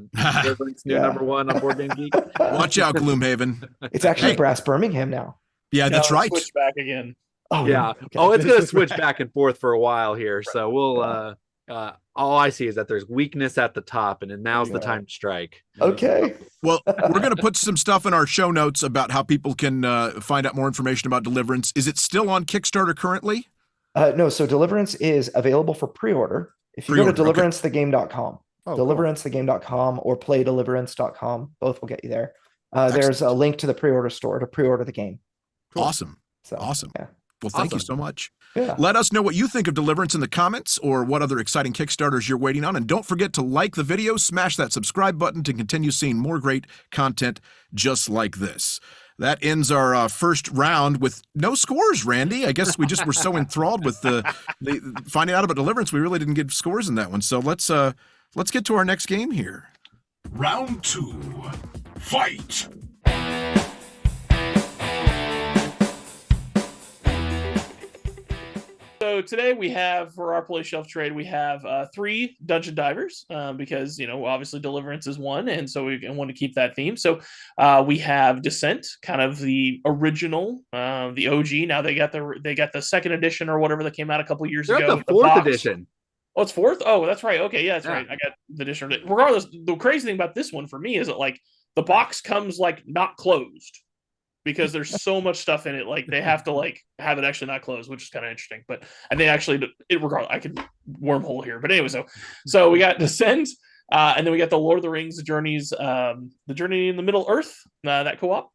Speaker 4: new number 1 on Board Game Geek.
Speaker 1: Watch out, Gloomhaven.
Speaker 3: It's actually Brass Birmingham now.
Speaker 1: Yeah, that's right.
Speaker 7: Switch back again.
Speaker 4: Oh, yeah. Okay. Oh, it's gonna switch back and forth for a while here. So we'll. All I see is that there's weakness at the top, and now's the time to strike.
Speaker 3: Okay.
Speaker 1: Well, we're going to put some stuff in our show notes about how people can find out more information about Deliverance. Is it still on Kickstarter currently?
Speaker 3: No. So Deliverance is available for pre-order. If you go to deliverancethegame.com, deliverancethegame.com or playdeliverance.com, both will get you there. There's a link to the pre-order store to pre-order the game.
Speaker 1: Cool. Awesome.
Speaker 3: So,
Speaker 1: awesome.
Speaker 3: Yeah.
Speaker 1: Well, thank you so much.
Speaker 3: Yeah.
Speaker 1: Let us know what you think of Deliverance in the comments or what other exciting Kickstarters you're waiting on. And don't forget to like the video, smash that subscribe button to continue seeing more great content just like this. That ends our first round with no scores, Randy. I guess we just were so enthralled with the finding out about Deliverance, we really didn't give scores in that one. So let's get to our next game here.
Speaker 5: Round 2. Fight!
Speaker 7: So today we have, for our play shelf trade, we have 3 dungeon divers because, obviously Deliverance is one, and so we want to keep that theme. So we have Descent, kind of the original, the OG. Now they got the second edition or whatever that came out a couple years ago.
Speaker 4: The 4th edition.
Speaker 7: Oh, it's 4th? Oh, that's right. Okay, yeah, that's right. I got the edition. Regardless, the crazy thing about this one for me is that the box comes not closed, because there's so much stuff in it. They have to have it actually not closed, which is kind of interesting. But I think actually, regardless, I could wormhole here. But anyway, so we got Descent, and then we got the Lord of the Rings, the Journey in the Middle Earth, that co-op,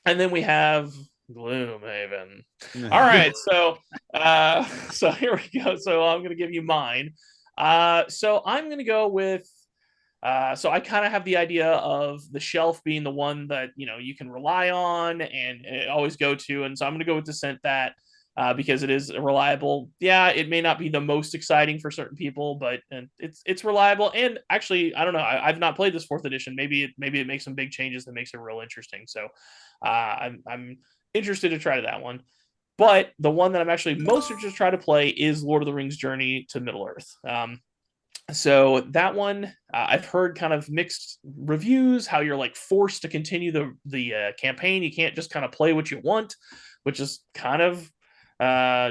Speaker 7: and then we have Gloomhaven. All right, so here we go. So I'm gonna give you mine. So I'm gonna go with. So I kind of have the idea of the shelf being the one that you can rely on and always go to, and so I'm going to go with Descent because it is reliable. Yeah, it may not be the most exciting for certain people, but it's reliable. And actually, I don't know. I've not played this 4th edition. Maybe it makes some big changes that makes it real interesting. So I'm interested to try that one. But the one that I'm actually most interested to try to play is Lord of the Rings: Journey to Middle Earth. So that one, I've heard kind of mixed reviews, how you're forced to continue the campaign. You can't just kind of play what you want, which is kind of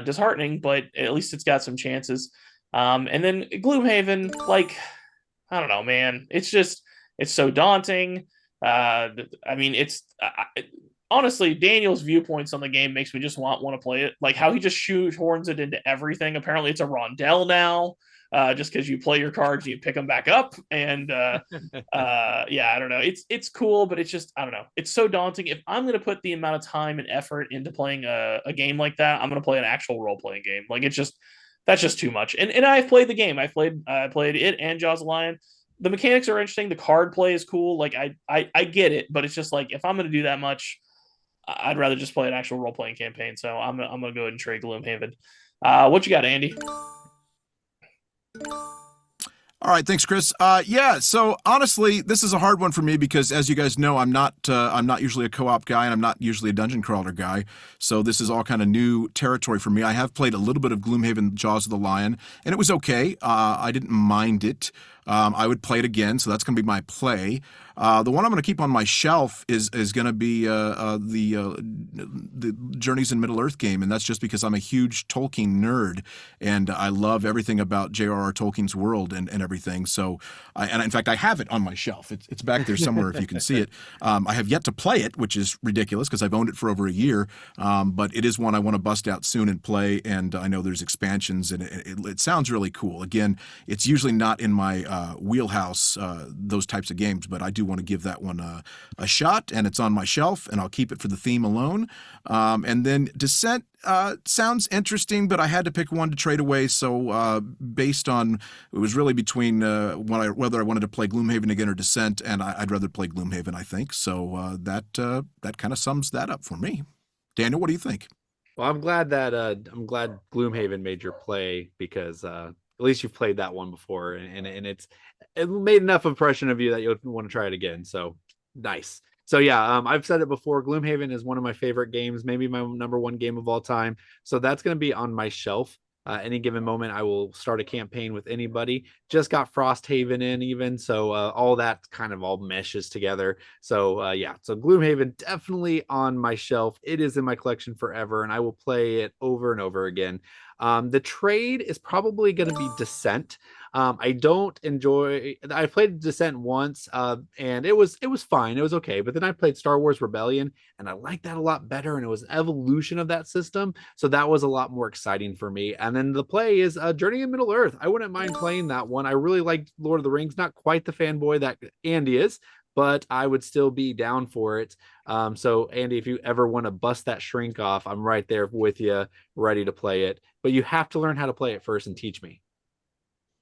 Speaker 7: disheartening, but at least it's got some chances. And then Gloomhaven, I don't know, man. It's so daunting. Honestly, Daniel's viewpoints on the game makes me just want to play it. How he just shoehorns it into everything. Apparently it's a rondelle now. Just because you play your cards, you pick them back up, and I don't know. It's cool, but it's just, I don't know. It's so daunting. If I'm going to put the amount of time and effort into playing a game like that, I'm going to play an actual role playing game. That's just too much. And I've played the game. I played it and Jaws of the Lion. The mechanics are interesting. The card play is cool. I get it, but it's just if I'm going to do that much, I'd rather just play an actual role playing campaign. So I'm going to go ahead and trade Gloomhaven. What you got, Andy?
Speaker 1: All right, thanks, Chris. So honestly, this is a hard one for me because, as you guys know, I'm not usually a co-op guy, and I'm not usually a dungeon crawler guy. So this is all kind of new territory for me. I have played a little bit of Gloomhaven: Jaws of the Lion, and it was okay. I didn't mind it. I would play it again, so that's going to be my play. The one I'm going to keep on my shelf is going to be the Journeys in Middle Earth game, and that's just because I'm a huge Tolkien nerd, and I love everything about J.R.R. Tolkien's world and everything. So, and in fact, I have it on my shelf. It's back there somewhere if you can see it. I have yet to play it, which is ridiculous because I've owned it for over a year, but it is one I want to bust out soon and play, and I know there's expansions, and it sounds really cool. Again, it's usually not in my wheelhouse, those types of games, but I do want to give that one a shot, and it's on my shelf, and I'll keep it for the theme alone. And then Descent sounds interesting, but I had to pick one to trade away. So based on, it was really between whether I wanted to play Gloomhaven again or Descent, and I'd rather play Gloomhaven, I think. So that kind of sums that up for me. Daniel, what do you think?
Speaker 4: Well, I'm glad Gloomhaven made your play, because at least you've played that one before, and it made enough impression of you that you'll want to try it again. So nice. So yeah, I've said it before. Gloomhaven is one of my favorite games, maybe my number one game of all time. So that's going to be on my shelf. Any given moment, I will start a campaign with anybody. Just got Frosthaven in even, so all that kind of all meshes together. So yeah, so Gloomhaven definitely on my shelf. It is in my collection forever, and I will play it over and over again. The trade is probably going to be Descent. I played Descent once, and it was fine. It was okay. But then I played Star Wars Rebellion, and I liked that a lot better. And it was an evolution of that system. So that was a lot more exciting for me. And then the play is Journey in Middle Earth. I wouldn't mind playing that one. I really liked Lord of the Rings. Not quite the fanboy that Andy is, but I would still be down for it. So Andy, if you ever want to bust that shrink off, I'm right there with you, ready to play it. But you have to learn how to play it first and teach me.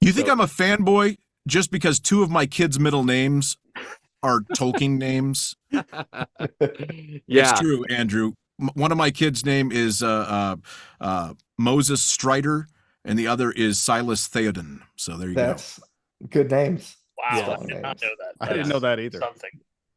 Speaker 1: You think I'm a fanboy just because two of my kids' middle names are Tolkien names?
Speaker 4: Yeah,
Speaker 1: it's true, Andrew. One of my kids' name is Moses Strider, and the other is Silas Theoden. So there you go.
Speaker 3: That's good names.
Speaker 7: Wow, I did not know that.
Speaker 2: I didn't know that either.
Speaker 7: Something.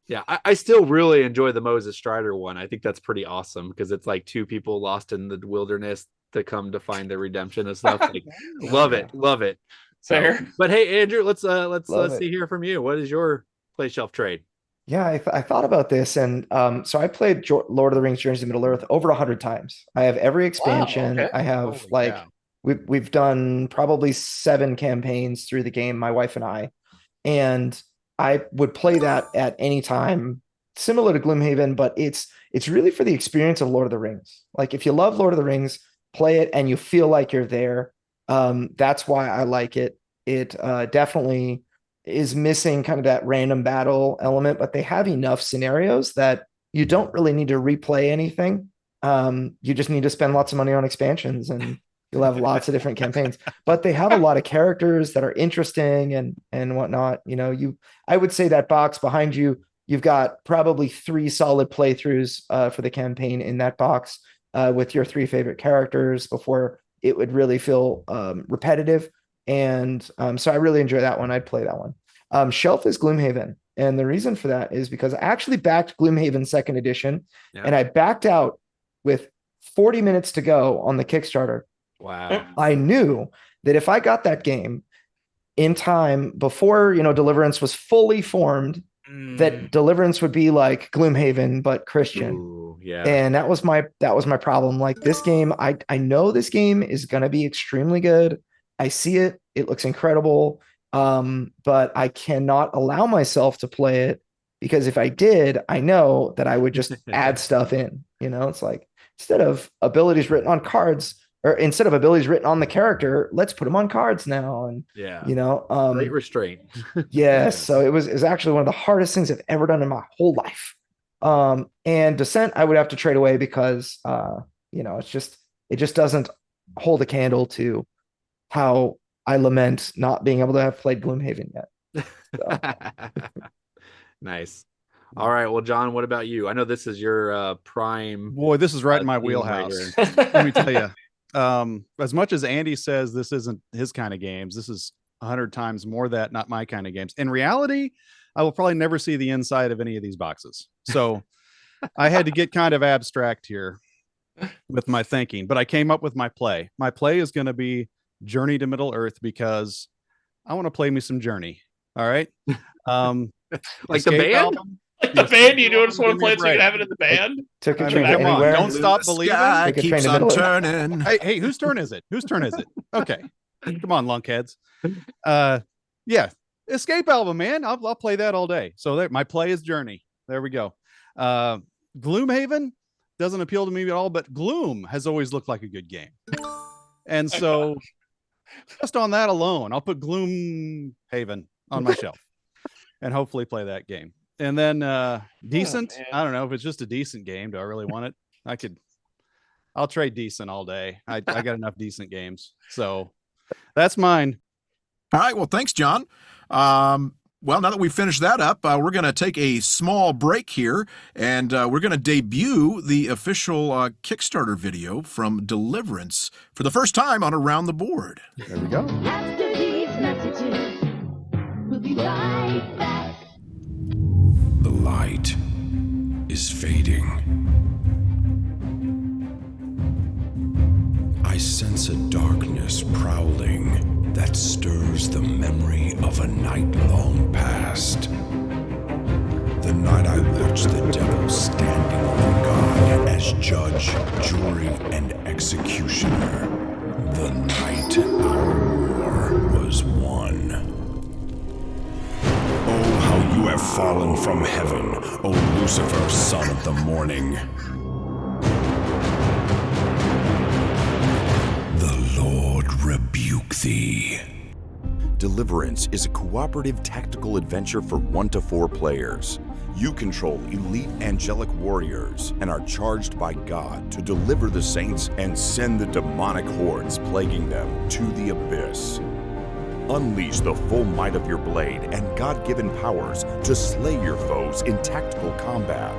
Speaker 4: Yeah, I still really enjoy the Moses Strider one. I think that's pretty awesome because it's like two people lost in the wilderness to come to find their redemption and stuff. Like, love it.
Speaker 7: Fair.
Speaker 4: So, but hey, Andrew, let's see hear from you. What is your play shelf trade?
Speaker 3: Yeah, I thought about this, and so I played Lord of the Rings: Journeys to Middle Earth over 100 times. I have every expansion.
Speaker 7: Wow, okay.
Speaker 3: I have we've done probably 7 campaigns through the game, my wife and I, and I would play that at any time, similar to Gloomhaven, but it's really for the experience of Lord of the Rings. Like if you love Lord of the Rings, play it and you feel like you're there. That's why I like it. It definitely is missing kind of that random battle element, but they have enough scenarios that you don't really need to replay anything. You just need to spend lots of money on expansions and you'll have lots of different campaigns, but they have a lot of characters that are interesting and whatnot. You know, I would say that box behind you, you've got probably 3 solid playthroughs for the campaign in that box with your 3 favorite characters before it would really feel repetitive. And so I really enjoy that one. I'd play that one. Shelf is Gloomhaven. And the reason for that is because I actually backed Gloomhaven 2nd edition and I backed out with 40 minutes to go on the Kickstarter.
Speaker 4: Wow.
Speaker 3: I knew that if I got that game in time before, Deliverance was fully formed, that Deliverance would be like Gloomhaven, but Christian.
Speaker 4: Ooh, yeah.
Speaker 3: And that was my problem. Like this game, I know this game is going to be extremely good. I see it. It looks incredible. But I cannot allow myself to play it because if I did, I know that I would just add stuff in, it's like instead of abilities written on cards, or instead of abilities written on the character, let's put them on cards now. And
Speaker 4: great restraint.
Speaker 3: Yes. So it was actually one of the hardest things I've ever done in my whole life. And Descent, I would have to trade away because it just doesn't hold a candle to how I lament not being able to have played Gloomhaven yet. So.
Speaker 4: Nice. All right. Well, John, what about you? I know this is your prime.
Speaker 2: Boy, this is right in my wheelhouse. Let me tell you. As much as Andy says this isn't his kind of games, this is 100 times more that not my kind of games. In reality, I will probably never see the inside of any of these boxes. So I had to get kind of abstract here with my thinking, but I came up with my play. My play is going to be Journey to Middle Earth because I want to play me some Journey. All right.
Speaker 4: Like the
Speaker 2: Escape
Speaker 4: band?
Speaker 2: album.
Speaker 7: Like the band, you
Speaker 2: Give
Speaker 7: just want to
Speaker 2: me
Speaker 7: play
Speaker 2: a
Speaker 7: it so you can
Speaker 2: break.
Speaker 7: have it in the band?
Speaker 3: Took a
Speaker 2: I
Speaker 3: train
Speaker 2: mean,
Speaker 3: to
Speaker 2: come on,
Speaker 3: anywhere.
Speaker 2: don't stop
Speaker 1: The
Speaker 2: believing.
Speaker 1: sky
Speaker 3: Take a train
Speaker 1: keeps
Speaker 3: to
Speaker 1: on
Speaker 3: Middle Earth.
Speaker 1: turning.
Speaker 2: Hey, whose turn is it? Whose turn is it? Okay, come on, lunkheads. Yeah, Escape album, man. I'll play that all day. So there, my play is Journey. There we go. Gloomhaven doesn't appeal to me at all, but Gloom has always looked like a good game, and so just on that alone, I'll put Gloomhaven on my shelf and hopefully play that game. And then decent.
Speaker 7: man.
Speaker 2: I don't know if it's just a decent game. Do I really want it? I'll trade decent all day. I got enough decent games. So that's mine.
Speaker 1: All right. Well, thanks, John. Well, now that we've finished that up, we're going to take a small break here, and we're going to debut the official Kickstarter video from Deliverance for the first time on Around the Board.
Speaker 2: There we go.
Speaker 8: After these messages, we'll be right back.
Speaker 5: The light is fading. I sense a darkness prowling that stirs the memory of a night long past. The night I watched the devil standing on God as judge, jury, and executioner. The night our war was won. Oh, how you have fallen from heaven, O Lucifer, son of the morning. The Lord rebuke thee.
Speaker 9: Deliverance is a cooperative tactical adventure for 1 to 4 players. You control elite angelic warriors and are charged by God to deliver the saints and send the demonic hordes plaguing them to the abyss. Unleash the full might of your blade and God-given powers to slay your foes in tactical combat.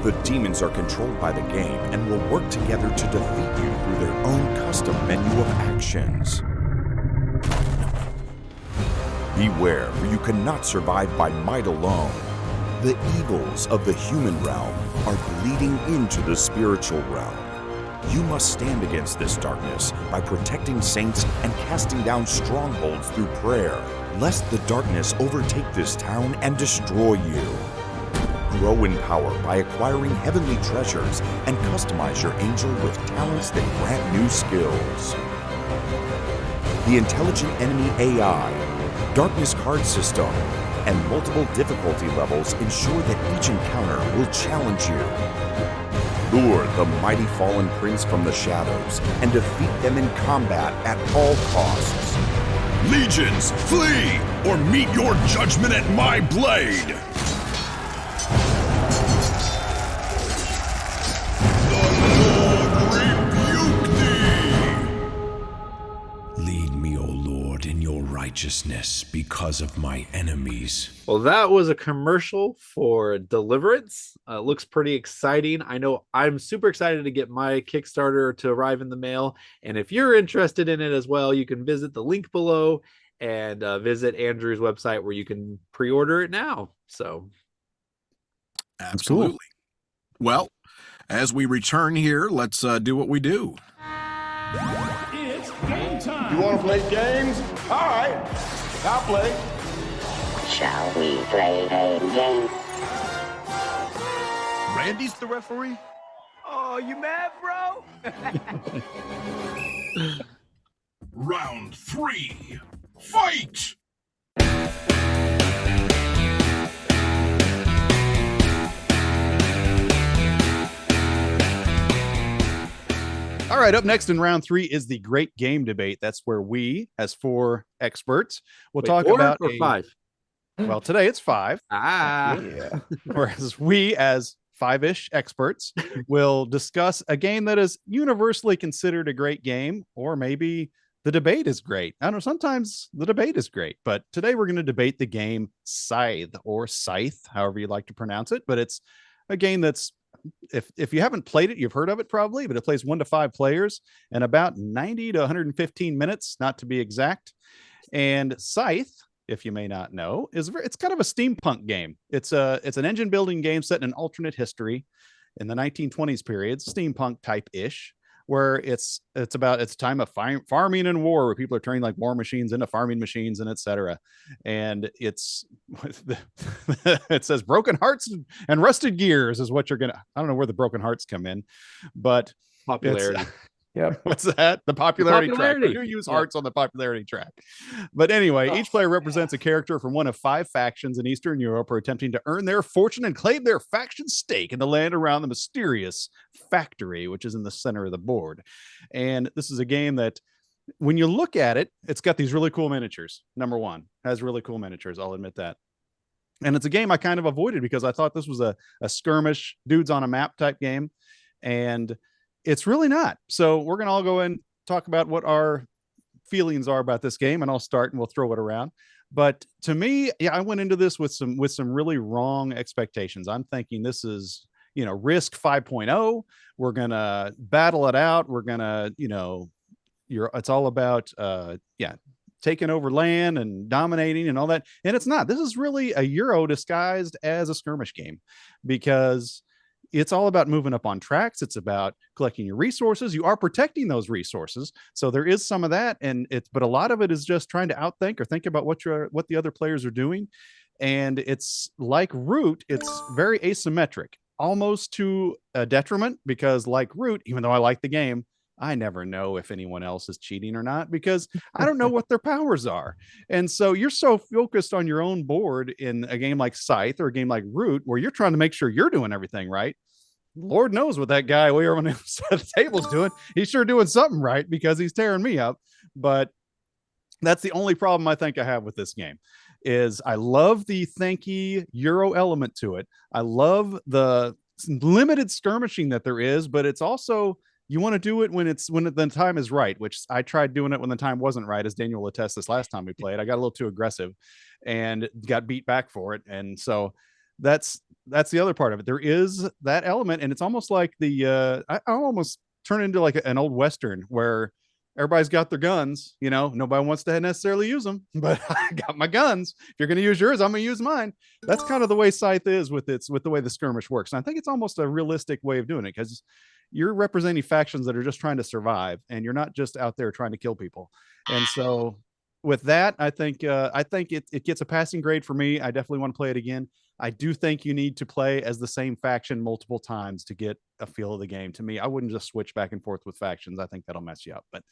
Speaker 9: The demons are controlled by the game and will work together to defeat you through their own custom menu of actions. Beware, for you cannot survive by might alone. The evils of the human realm are bleeding into the spiritual realm. You must stand against this darkness by protecting saints and casting down strongholds through prayer, lest the darkness overtake this town and destroy you. Grow in power by acquiring heavenly treasures and customize your angel with talents that grant new skills. The intelligent enemy AI, darkness card system, and multiple difficulty levels ensure that each encounter will challenge you. Lure the mighty fallen prince from the shadows and defeat them in combat at all costs.
Speaker 5: Legions, flee, or meet your judgment at my blade! Righteousness because of my enemies.
Speaker 4: Well, that was a commercial for Deliverance. Looks pretty exciting. I know I'm super excited to get my Kickstarter to arrive in the mail. And if you're interested in it as well, you can visit the link below and visit Andrew's website where you can pre-order it now. So,
Speaker 1: absolutely. Cool. Well, as we return here, let's do what we do.
Speaker 6: It's game time.
Speaker 10: You want to play games? All right, I'll play.
Speaker 11: Shall we play a game?
Speaker 10: Randy's the referee?
Speaker 12: Oh, you mad, bro?
Speaker 5: Round 3, fight!
Speaker 2: All right, up next in round 3 is the great game debate. That's where we, as 4 experts, will talk about
Speaker 4: 5.
Speaker 2: Well, today it's 5.
Speaker 3: Yeah.
Speaker 2: Whereas we, as 5-ish experts, will discuss a game that is universally considered a great game, or maybe the debate is great. I don't know. Sometimes the debate is great, but today we're going to debate the game Scythe, or Scythe, however you like to pronounce it. But it's a game that's, if you haven't played it, you've heard of it probably, but it plays 1 to 5 players and about 90 to 115 minutes, not to be exact. And Scythe, if you may not know, it's kind of a steampunk game. It's an engine building game set in an alternate history in the 1920s period, steampunk type-ish, where it's a time of farming and war, where people are turning like war machines into farming machines and etc. And it's it says broken hearts and rusted gears is what you're gonna. I don't know where the broken hearts come in, but
Speaker 4: popularity.
Speaker 3: Yeah.
Speaker 2: What's that? The popularity track. We do use hearts on the popularity track. But anyway, each player represents a character from one of 5 factions in Eastern Europe, who are attempting to earn their fortune and claim their faction stake in the land around the mysterious factory, which is in the center of the board. And this is a game that, when you look at it, it's got these really cool miniatures. Number one, has really cool miniatures. I'll admit that. And it's a game I kind of avoided because I thought this was a skirmish, dudes on a map type game. And it's really not. So we're going to all go and talk about what our feelings are about this game, and I'll start and we'll throw it around. But to me, yeah, I went into this with some really wrong expectations. I'm thinking this is, Risk 5.0. We're going to battle it out. We're going to, it's all about, taking over land and dominating and all that. And it's not. This is really a Euro disguised as a skirmish game, because it's all about moving up on tracks. It's about collecting your resources. You are protecting those resources. So there is some of that. But a lot of it is just trying to outthink or think about what the other players are doing. And it's like Root, it's very asymmetric, almost to a detriment, because like Root, even though I like the game, I never know if anyone else is cheating or not, because I don't know what their powers are. And so you're so focused on your own board in a game like Scythe or a game like Root, where you're trying to make sure you're doing everything right. Lord knows what that guy way over on the other side of the table's doing. He's sure doing something right, because he's tearing me up. But that's the only problem I think I have with this game. Is I love the thanky Euro element to it. I love the limited skirmishing that there is, but it's also, you want to do it when the time is right, which I tried doing it when the time wasn't right, as Daniel will attest this last time we played. I got a little too aggressive and got beat back for it. And so that's the other part of it. There is that element, and it's almost like I almost turn into like an old Western where everybody's got their guns, nobody wants to necessarily use them, but I got my guns. If you're going to use yours, I'm going to use mine. That's kind of the way Scythe is with the way the skirmish works. And I think it's almost a realistic way of doing it, because you're representing factions that are just trying to survive, and you're not just out there trying to kill people. And so with that, I think it gets a passing grade for me. I definitely want to play it again. I do think you need to play as the same faction multiple times to get a feel of the game. To me, I wouldn't just switch back and forth with factions. I think that'll mess you up. But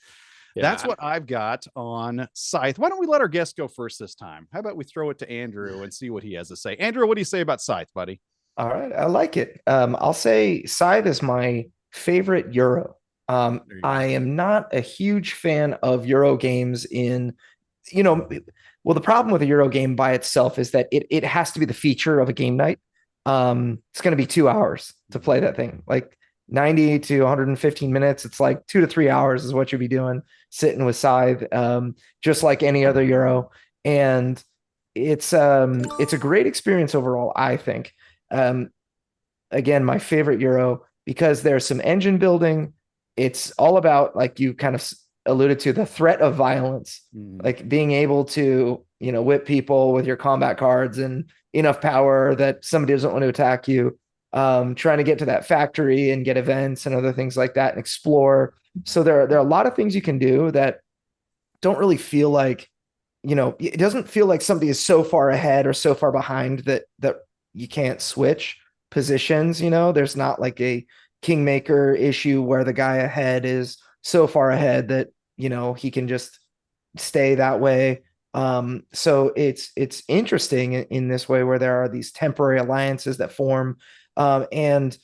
Speaker 2: that's what I've got on Scythe. Why don't we let our guest go first this time? How about we throw it to Andrew and see what he has to say? Andrew, what do you say about Scythe, buddy?
Speaker 3: All right, I like it. I'll say Scythe is my favorite Euro. I am not a huge fan of Euro games well, the problem with a Euro game by itself is that it has to be the feature of a game night. It's going to be 2 hours to play that thing, like 90 to 115 minutes. It's like 2 to 3 hours is what you'll be doing, sitting with Scythe, just like any other Euro. And it's a great experience overall, I think. Again, my favorite Euro, because there's some engine building. It's all about, like you kind of alluded to, the threat of violence, like being able to, whip people with your combat cards and enough power that somebody doesn't want to attack you, trying to get to that factory and get events and other things like that and explore. So there are a lot of things you can do that don't really feel like, it doesn't feel like somebody is so far ahead or so far behind that you can't switch positions. There's not like a Kingmaker issue where the guy ahead is so far ahead that he can just stay that way. So it's interesting in this way, where there are these temporary alliances that form, and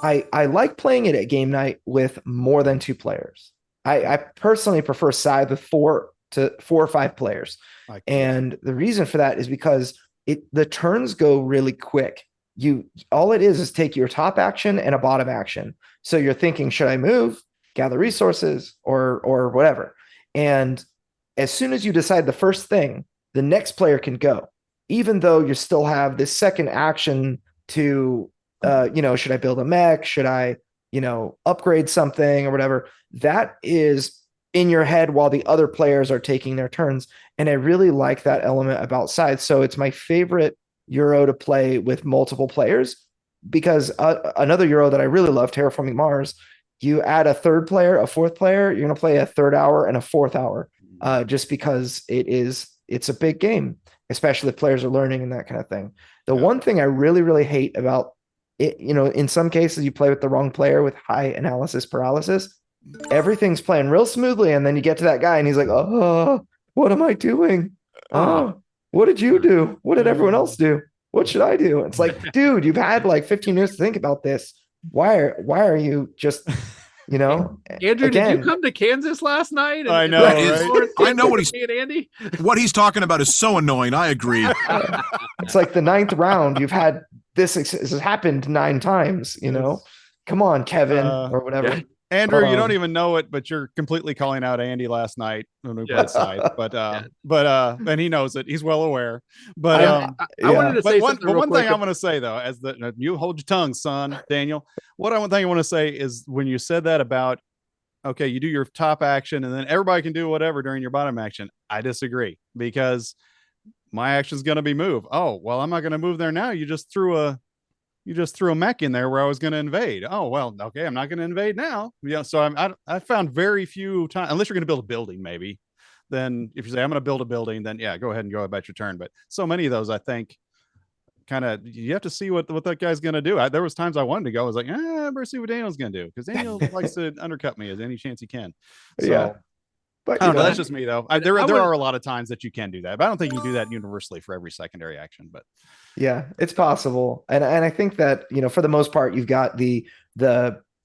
Speaker 3: I like playing it at game night with more than 2 players. I personally prefer Scythe with 4 or 5 players, and the reason for that is because the turns go really quick. All it is take your top action and a bottom action. So you're thinking, should I move, gather resources, or whatever? And as soon as you decide the first thing, the next player can go, even though you still have this second action to, should I build a mech? Should I, upgrade something or whatever? That is in your head while the other players are taking their turns. And I really like that element about Scythe. So it's my favorite Euro to play with multiple players, because another Euro that I really love, Terraforming Mars, you add a third player, a fourth player, you're going to play a third hour and a fourth hour, just because it's a big game, especially if players are learning and that kind of thing. The one thing I really, really hate about it, in some cases you play with the wrong player with high analysis paralysis, everything's playing real smoothly. And then you get to that guy and he's like, oh, what am I doing? Oh, what did you do? What did everyone else do? What should I do? It's like, dude, you've had like 15 years to think about this. Why are you just,
Speaker 4: Andrew,
Speaker 3: again,
Speaker 4: did you come to Kansas last night?
Speaker 2: I know, right?
Speaker 1: I know what
Speaker 4: Andy.
Speaker 1: What he's talking about is so annoying. I agree.
Speaker 3: It's like the 9th round. You've had this has happened 9 times. Come on, Kevin, or whatever.
Speaker 4: Yeah.
Speaker 2: Andrew, you don't even know it, but you're completely calling out Andy last night when we played Scythe. But and he knows it. He's well aware. But
Speaker 4: I wanted to say something
Speaker 2: one thing I want to say though, as you hold your tongue, son, Daniel. One thing I want to say is when you said that about, okay, you do your top action and then everybody can do whatever during your bottom action. I disagree, because my action is going to be move. Oh, well, I'm not going to move there now. You just threw a mech in there where I was going to invade. Oh, well, okay, I'm not going to invade now. So I found very few times, unless you're going to build a building, maybe. Then if you say I'm going to build a building, then yeah, go ahead and go about your turn. But so many of those, I think, kind of you have to see what that guy's going to do. There was times I wanted to go. I was like, I better see what Daniel's going to do, because Daniel likes to undercut me as any chance he can. So,
Speaker 3: yeah. But
Speaker 2: I don't know, that's just me though. There are a lot of times that you can do that, but I don't think you do that universally for every secondary action. But
Speaker 3: yeah, it's possible. And I think that, for the most part, you've got the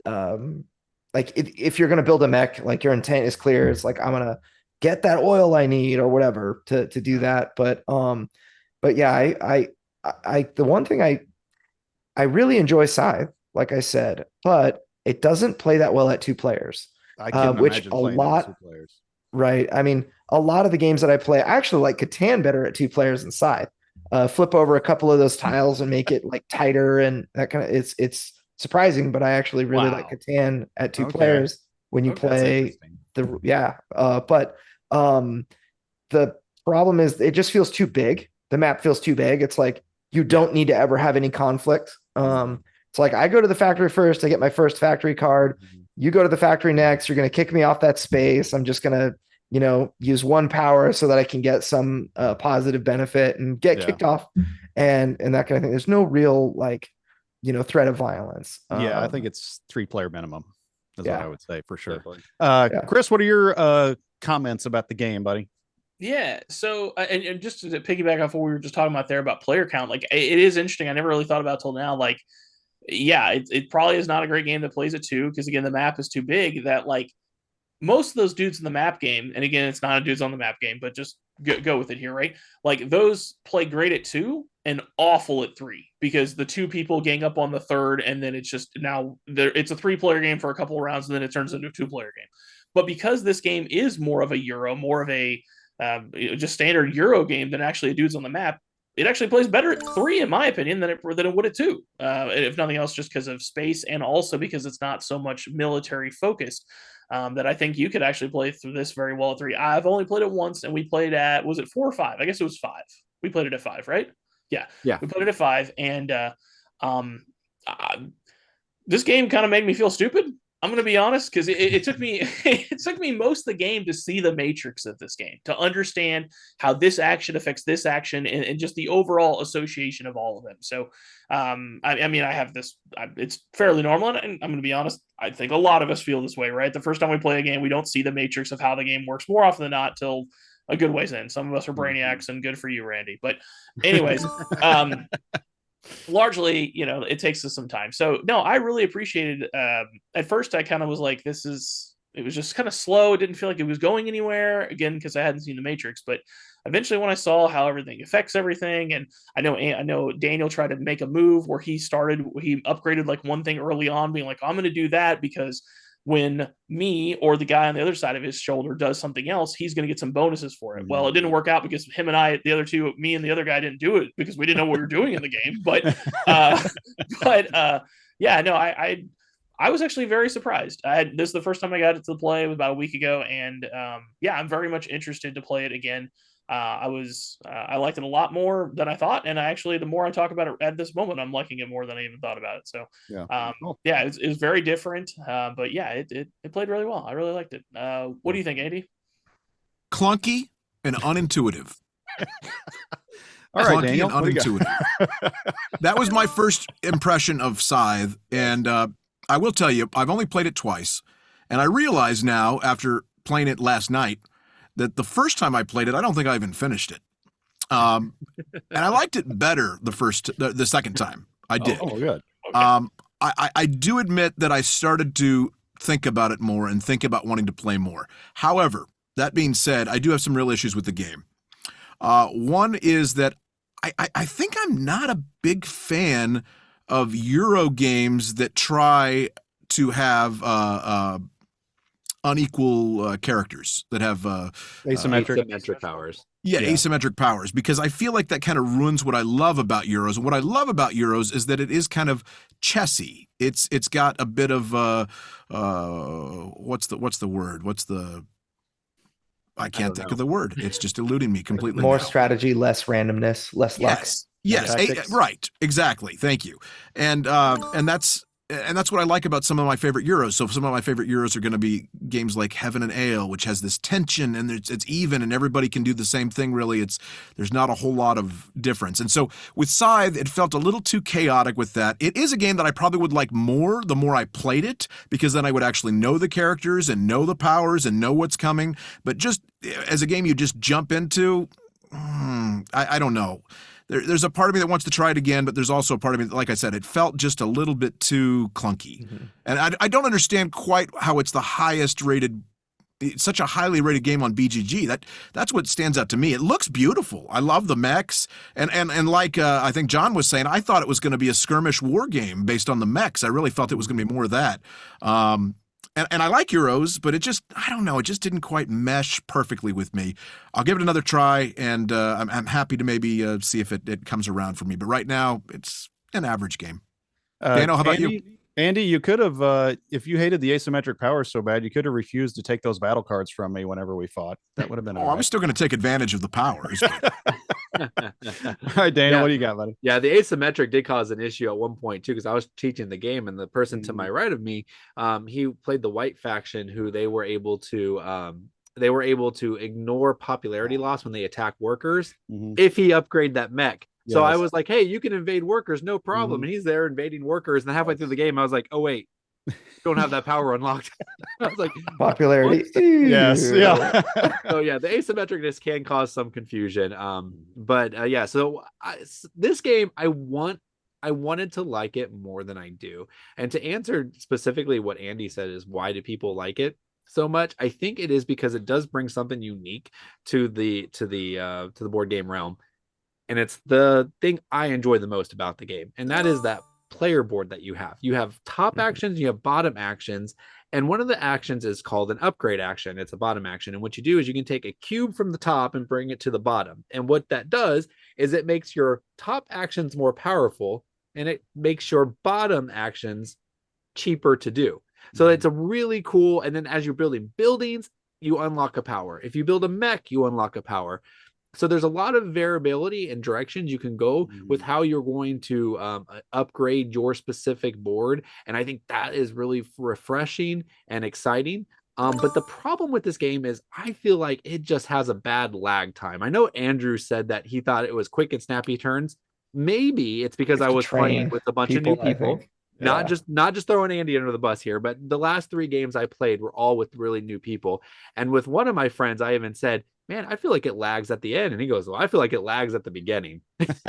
Speaker 3: like if you're going to build a mech, like your intent is clear. It's like, I'm going to get that oil I need or whatever to do that. But yeah, the one thing I really enjoy Scythe, like I said, but it doesn't play that well at 2 players.
Speaker 2: I can
Speaker 3: which a lot, 2 players. Right. I mean, a lot of the games that I play, I actually like Catan better at 2 players than Scythe. Flip over a couple of those tiles and make it like tighter and that kind of, it's surprising, but I actually really like Catan at 2 players when you play but the problem is it just feels too big. The map feels too big. It's like, you don't need to ever have any conflict. It's like, I go to the factory first, I get my first factory card. You go to the factory next, you're going to kick me off that space. I'm just going to, use 1 power so that I can get some positive benefit and get kicked off and that kind of thing. There's no real threat of violence.
Speaker 2: I think it's 3-player minimum is what I would say for sure. Chris, what are your comments about the game, buddy?
Speaker 7: Yeah. So, and just to piggyback off what we were just talking about there about player count, like it is interesting. I never really thought about it till now. Like, yeah, it probably is not a great game that plays at 2, because again, the map is too big. That like most of those dudes in the map game, and again, it's not a dudes on the map game, but just go with it here, right? Like those play great at 2 and awful at 3, because the 2 people gang up on the 3rd, and then it's just now it's a 3-player game for a couple of rounds, and then it turns into a 2-player game. But because this game is more of a Euro, more of a just standard Euro game than actually a dudes on the map, it actually plays better at 3, in my opinion, than it would at 2. If nothing else, just because of space, and also because it's not so much military focused. That I think you could actually play through this very well at 3. I've only played it once, and we played at, was it 4 or 5? I guess it was 5. We played it at 5, right? Yeah. We played it at 5, and this game kind of made me feel stupid. I'm going to be honest, because it took me it took me most of the game to see the matrix of this game, to understand how this action affects this action, and just the overall association of all of them. So, I mean, I have this, it's fairly normal, and I'm going to be honest, I think a lot of us feel this way, right? The first time we play a game, we don't see the matrix of how the game works more often than not till a good ways in. Some of us are brainiacs, and good for you, Randy. But anyways, largely, it takes us some time. So no, I really appreciated, at first I kind of was like, it was just kind of slow. It didn't feel like it was going anywhere, again, because I hadn't seen the Matrix. But eventually when I saw how everything affects everything, and I know Daniel tried to make a move where he upgraded like one thing early on, being like, I'm going to do that because when me or the guy on the other side of his shoulder does something else, he's going to get some bonuses for it. Well, it didn't work out because him and I, the other two, me and the other guy, didn't do it because we didn't know what we were doing in the game. But yeah, no, I was actually very surprised. This is the first time I got it to play. It was about a week ago, and yeah, I'm very much interested to play it again. I liked it a lot more than I thought, and actually, the more I talk about it at this moment, I'm liking it more than I even thought about it. So, yeah, it was very different, but yeah, it played really well. I really liked it. What do you think, Andy?
Speaker 1: Clunky and unintuitive.
Speaker 2: All right,
Speaker 1: Clunky
Speaker 2: Daniel,
Speaker 1: and unintuitive. That was my first impression of Scythe, and I will tell you, I've only played it twice, and I realize now, after playing it last night, that the first time I played it, I don't think I even finished it. And I liked it better the second time. I did.
Speaker 2: Oh, good.
Speaker 1: Okay. I do admit that I started to think about it more and think about wanting to play more. However, that being said, I do have some real issues with the game. One is that I think I'm not a big fan of Euro games that try to have unequal characters, that have
Speaker 4: asymmetric powers.
Speaker 1: Yeah, asymmetric powers, because I feel like that kind of ruins what I love about Euros. And what I love about Euros is that it is kind of chessy. It's got a bit of what's the word? I can't think of the word. It's just eluding me completely.
Speaker 3: More
Speaker 1: now.
Speaker 3: Strategy, less randomness, less luck.
Speaker 1: Yes, right, exactly. Thank you. And that's what I like about some of my favorite Euros. So some of my favorite Euros are going to be games like Heaven and Ale, which has this tension and it's even and everybody can do the same thing. Really, there's not a whole lot of difference. And so with Scythe, it felt a little too chaotic with that. It is a game that I probably would like more the more I played it, because then I would actually know the characters and know the powers and know what's coming. But just as a game you just jump into, I don't know. There's a part of me that wants to try it again, but there's also a part of me that, like I said, it felt just a little bit too clunky. Mm-hmm. And I don't understand quite how it's the highest rated, such a highly rated game on BGG. That's what stands out to me. It looks beautiful. I love the mechs. And like I think John was saying, I thought it was going to be a skirmish war game based on the mechs. I really felt it was going to be more of that. And I like Euros, but it just didn't quite mesh perfectly with me. I'll give it another try, and I'm happy to maybe see if it comes around for me. But right now, it's an average game. Daniel, how about you?
Speaker 2: Andy, you could have, if you hated the asymmetric powers so bad, you could have refused to take those battle cards from me whenever we fought. That would have been all right.
Speaker 1: I'm still going to take advantage of the powers.
Speaker 2: All right, Daniel, what do you got, buddy?
Speaker 4: Yeah, the asymmetric did cause an issue at one point too, because I was teaching the game, and the person to my right of me, he played the white faction, who they were able to ignore popularity loss when they attack workers if he upgrade that mech. Yes. So I was like, hey, you can invade workers, no problem. And he's there invading workers. And halfway through the game, I was like, oh, wait, don't have that power unlocked. I was like,
Speaker 3: popularity.
Speaker 2: Yes. Yeah.
Speaker 4: So yeah, the asymmetricness can cause some confusion. Yeah, so this game, I wanted to like it more than I do. And to answer specifically what Andy said is, why do people like it so much? I think it is because it does bring something unique to the board game realm. And it's the thing I enjoy the most about the game. And that is that player board that you have. You have top actions, you have bottom actions. And one of the actions is called an upgrade action. It's a bottom action. And what you do is you can take a cube from the top and bring it to the bottom. And what that does is it makes your top actions more powerful, and it makes your bottom actions cheaper to do. So it's a really cool. And then as you're building buildings, you unlock a power. If you build a mech, you unlock a power. So there's a lot of variability and directions you can go with how you're going to upgrade your specific board. And I think that is really refreshing and exciting. But the problem with this game is I feel like it just has a bad lag time. I know Andrew said that he thought it was quick and snappy turns. Maybe it's because I was playing with a bunch of new people. Yeah. Not just throwing Andy under the bus here, but the last 3 games I played were all with really new people. And with one of my friends, I even said, man, I feel like it lags at the end. And he goes, well, I feel like it lags at the beginning.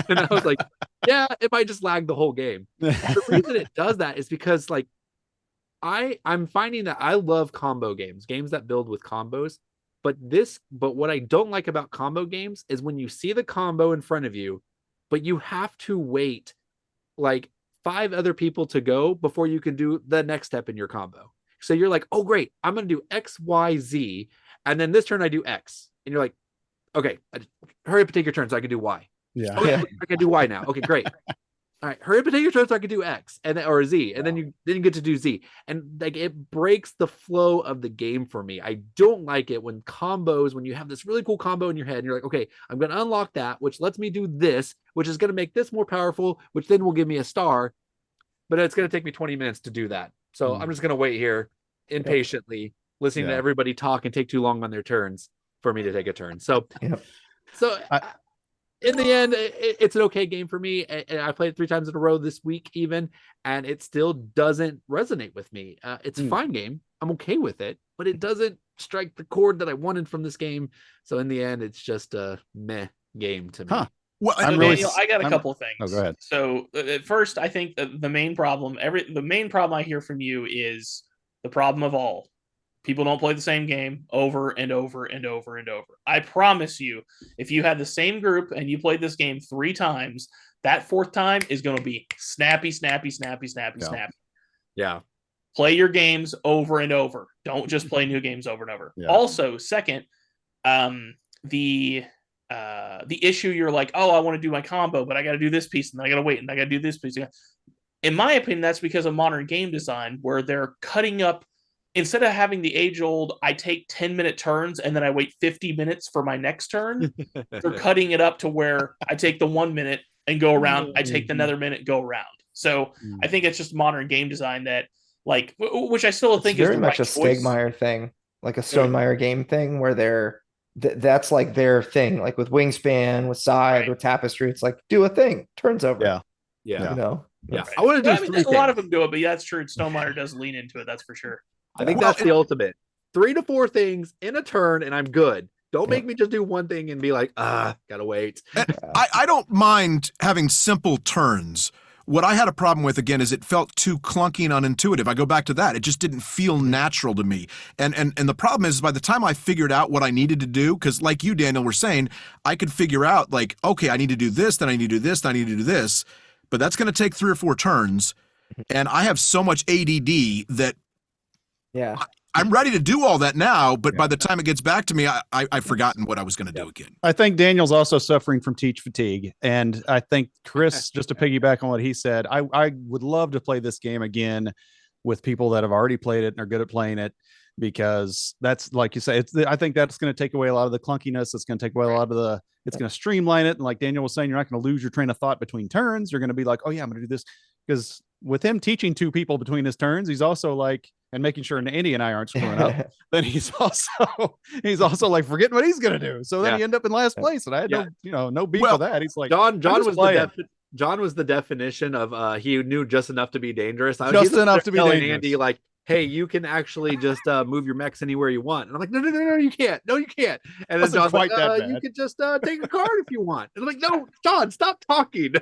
Speaker 4: And I was like, yeah, it might just lag the whole game. The reason it does that is because like I'm finding that I love combo games that build with combos. But what I don't like about combo games is when you see the combo in front of you, but you have to wait like 5 other people to go before you can do the next step in your combo. So you're like, oh, great, I'm going to do X, Y, Z. And then this turn I do X. And you're like, okay, hurry up and take your turn so I can do Y.
Speaker 2: Yeah.
Speaker 4: Okay, I can do Y now. Okay, great. all right, hurry up and take your turn so I can do X and then, or Z, and then you get to do Z, and like it breaks the flow of the game for me. I don't like it when you have this really cool combo in your head and you're like, okay, I'm going to unlock that, which lets me do this, which is going to make this more powerful, which then will give me a star, but it's going to take me 20 minutes to do that. So I'm just going to wait here impatiently, listening to everybody talk and take too long on their turns for me to take a turn. So, in the end, it's an okay game for me. And I played it 3 times in a row this week even, and it still doesn't resonate with me. It's a fine game. I'm okay with it, but it doesn't strike the chord that I wanted from this game. So in the end, it's just a meh game to me.
Speaker 7: Well, Daniel, I got a couple of things.
Speaker 2: Oh, go ahead.
Speaker 7: So at first, I think the main problem I hear from you is the problem of all. People don't play the same game over and over and over and over. I promise you, if you had the same group and you played this game 3 times, that 4th time is going to be snappy.
Speaker 4: Yeah.
Speaker 7: Play your games over and over. Don't just play new games over and over.
Speaker 2: Yeah.
Speaker 7: Also, second, the issue, you're like, oh, I want to do my combo, but I got to do this piece, and then I got to wait, and I got to do this piece. In my opinion, that's because of modern game design, where they're cutting up. Instead of having the age-old, I take 10-minute turns and then I wait 50 minutes for my next turn, they're cutting it up to where I take the 1 minute and go around. I take another minute, go around. So I think it's just modern game design that, like, which I still think is
Speaker 3: very much a
Speaker 7: choice.
Speaker 3: Stegmeyer thing, like a Stonemeyer game thing, where that's like their thing. Like with Wingspan, with Scythe, with Tapestry, it's like do a thing, turns over.
Speaker 4: Yeah.
Speaker 3: You know.
Speaker 4: Yeah. I want to do
Speaker 7: a lot of them do it, but that's true. Stonemeyer does lean into it. That's for sure.
Speaker 4: I think that's the ultimate. 3 to 4 things in a turn, and I'm good. Don't make me just do one thing and be like, gotta wait.
Speaker 1: I don't mind having simple turns. What I had a problem with, again, is it felt too clunky and unintuitive. I go back to that. It just didn't feel natural to me. And the problem is, by the time I figured out what I needed to do, because like you, Daniel, were saying, I could figure out, like, okay, I need to do this, then I need to do this, then I need to do this. But that's going to take 3 or 4 turns. And I have so much ADD that I'm ready to do all that now, but by the time it gets back to me, I've forgotten what I was going to do again.
Speaker 2: I think Daniel's also suffering from teach fatigue. And I think Chris, just to piggyback on what he said, I would love to play this game again with people that have already played it and are good at playing it, because that's, like you say, I think that's going to take away a lot of the clunkiness. It's going to take away a lot of it's going to streamline it. And like Daniel was saying, you're not going to lose your train of thought between turns. You're going to be like, oh yeah, I'm going to do this. Because with him teaching 2 people between his turns, he's also like, and making sure Andy and I aren't screwing up, then he's also like forgetting what he's gonna do. So then he end up in last place, and I had no beef with that. He's like,
Speaker 4: John was the definition of he knew just enough to be dangerous.
Speaker 2: Just enough to be dangerous.
Speaker 4: Andy, like, hey, you can actually just move your mechs anywhere you want. And I'm like, no, you can't. No, you can't. And then John's like, you could just take a card if you want. And I'm like, no, John, stop talking.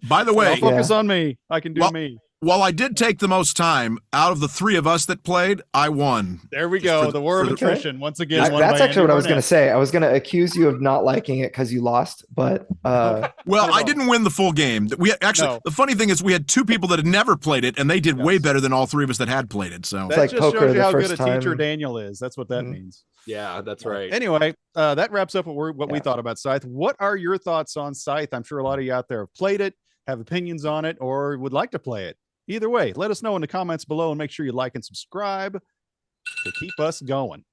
Speaker 1: By the way,
Speaker 2: focus on me. I can do me.
Speaker 1: While I did take the most time out of the 3 of us that played, I won.
Speaker 2: There we go. The war of attrition once again.
Speaker 3: That's actually what I was going to say. I was going to accuse you of not liking it because you lost, but
Speaker 1: well, I didn't win the full game. We actually, the funny thing is, we had 2 people that had never played it, and they did way better than all 3 of us that had played it. So
Speaker 2: that
Speaker 3: like
Speaker 2: just
Speaker 3: poker
Speaker 2: shows you how
Speaker 3: the
Speaker 2: good
Speaker 3: first
Speaker 2: a
Speaker 3: time.
Speaker 2: teacher Daniel is. That's what that means.
Speaker 4: Yeah, that's right.
Speaker 2: Anyway, that wraps up what we thought about Scythe. What are your thoughts on Scythe? I'm sure a lot of you out there have played it, have opinions on it, or would like to play it. Either way, let us know in the comments below, and make sure you like and subscribe to keep us going.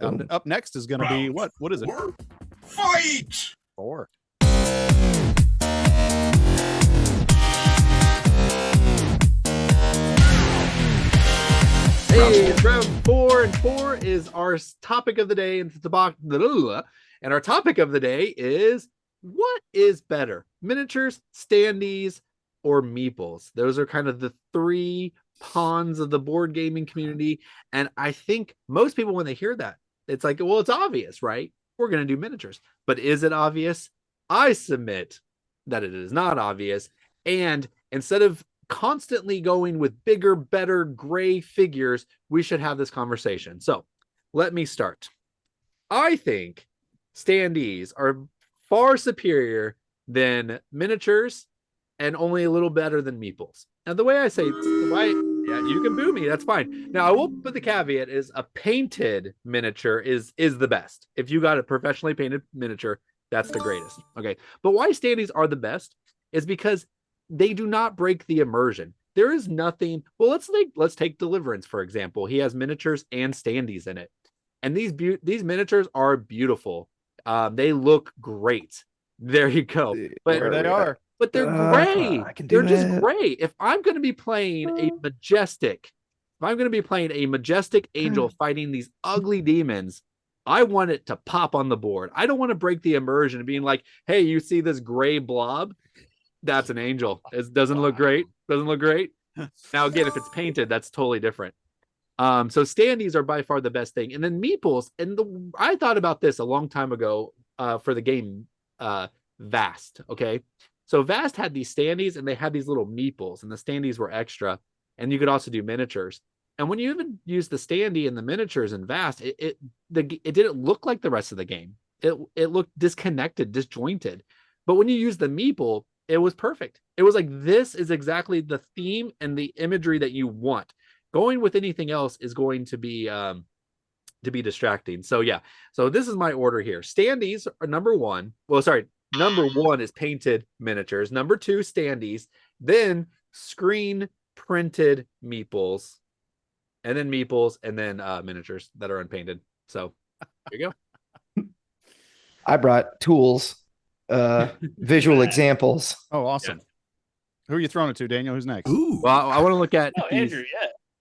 Speaker 2: Up next is going to be what? What is it?
Speaker 10: Fight!
Speaker 2: 4.
Speaker 4: Hey, it's round 4, and 4 is our topic of the day. And our topic of the day is, what is better, miniatures, standees, or meeples? Those are kind of the 3 pawns of the board gaming community. And I think most people, when they hear that, it's like, well, it's obvious, right? We're going to do miniatures. But is it obvious? I submit that it is not obvious. And instead of constantly going with bigger, better gray figures, we should have this conversation. So let me start. I think standees are far superior than miniatures, and only a little better than meeples. Now, the way I say, you can boo me, that's fine. Now, I will put the caveat is a painted miniature is the best. If you got a professionally painted miniature, that's the greatest. Okay, but why standees are the best is because they do not break the immersion. There is nothing. Well, let's take Deliverance, for example. He has miniatures and standees in it. And these miniatures are beautiful. They look great. There you go. But
Speaker 2: they are.
Speaker 4: But they're gray. They're just
Speaker 3: it.
Speaker 4: gray. If I'm going to be playing a majestic angel fighting these ugly demons, I want it to pop on the board. I don't want to break the immersion and being like, hey, you see this gray blob? That's an angel. It doesn't look great. Doesn't look great. Now, again, if it's painted, that's totally different. So standees are by far the best thing. And then meeples, I thought about this a long time ago for the game Vast. Okay. So Vast had these standees and they had these little meeples, and the standees were extra. And you could also do miniatures. And when you even use the standee and the miniatures in Vast, it didn't look like the rest of the game. It looked disconnected, disjointed. But when you use the meeple, it was perfect. It was like, this is exactly the theme and the imagery that you want. Going with anything else is going to be distracting. So yeah. So this is my order here. Standees are number one. Well, sorry. Number one is painted miniatures. Number two, standees. Then screen printed meeples. And then meeples. And then miniatures that are unpainted. So there you go.
Speaker 3: I brought tools, visual examples.
Speaker 2: Oh, awesome. Yeah. Who are you throwing it to, Daniel? Who's next?
Speaker 4: Ooh. Well, I want to look at
Speaker 7: Andrew,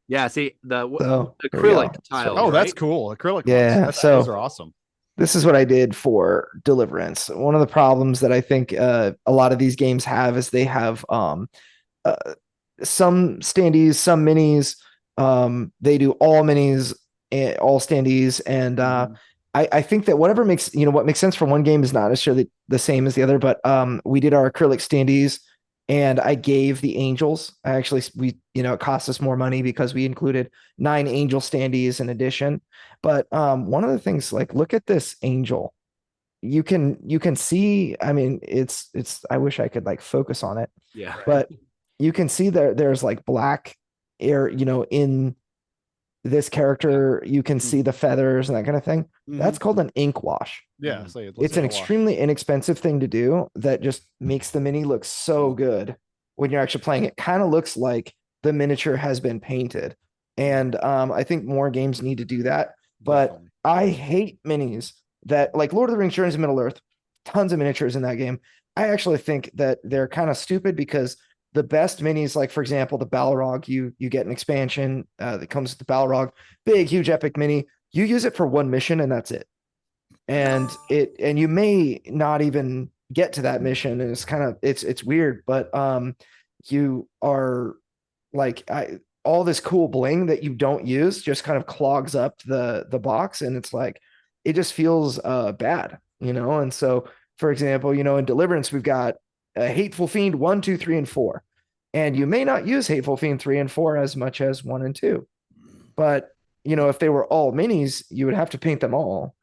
Speaker 4: yeah, see the acrylic tile.
Speaker 2: Oh, right? That's cool. Acrylic.
Speaker 3: Yeah,
Speaker 2: those are awesome.
Speaker 3: This is what I did for Deliverance. One of the problems that I think a lot of these games have is they have some standees, some minis. They do all minis, all standees, and I think that whatever makes what makes sense for one game is not necessarily the same as the other. But we did our acrylic standees, and I gave the angels. It cost us more money because we included 9 angel standees in addition. But one of the things, like, look at this angel. You can see. I mean, it's. I wish I could like focus on it.
Speaker 4: Yeah.
Speaker 3: But you can see there's like black air. In this character, you can see the feathers and that kind of thing. That's called an ink wash.
Speaker 2: Yeah,
Speaker 3: it's an extremely inexpensive thing to do that just makes the mini look so good when you're actually playing. It kind of looks like the miniature has been painted, and I think more games need to do that. But definitely. I hate minis that, like Lord of the Rings: Journeys to Middle Earth, tons of miniatures in that game. I actually think that they're kind of stupid because the best minis, like for example, the Balrog, you get an expansion that comes with the Balrog, big, huge, epic mini. You use it for one mission and that's it. And you may not even get to that mission, and it's weird, but you are like all this cool bling that you don't use just kind of clogs up the box, and it's like it just feels bad, And so, for example, in Deliverance we've got a Hateful Fiend 1, 2, 3, and 4, and you may not use Hateful Fiend 3 and 4 as much as 1 and 2, but if they were all minis, you would have to paint them all,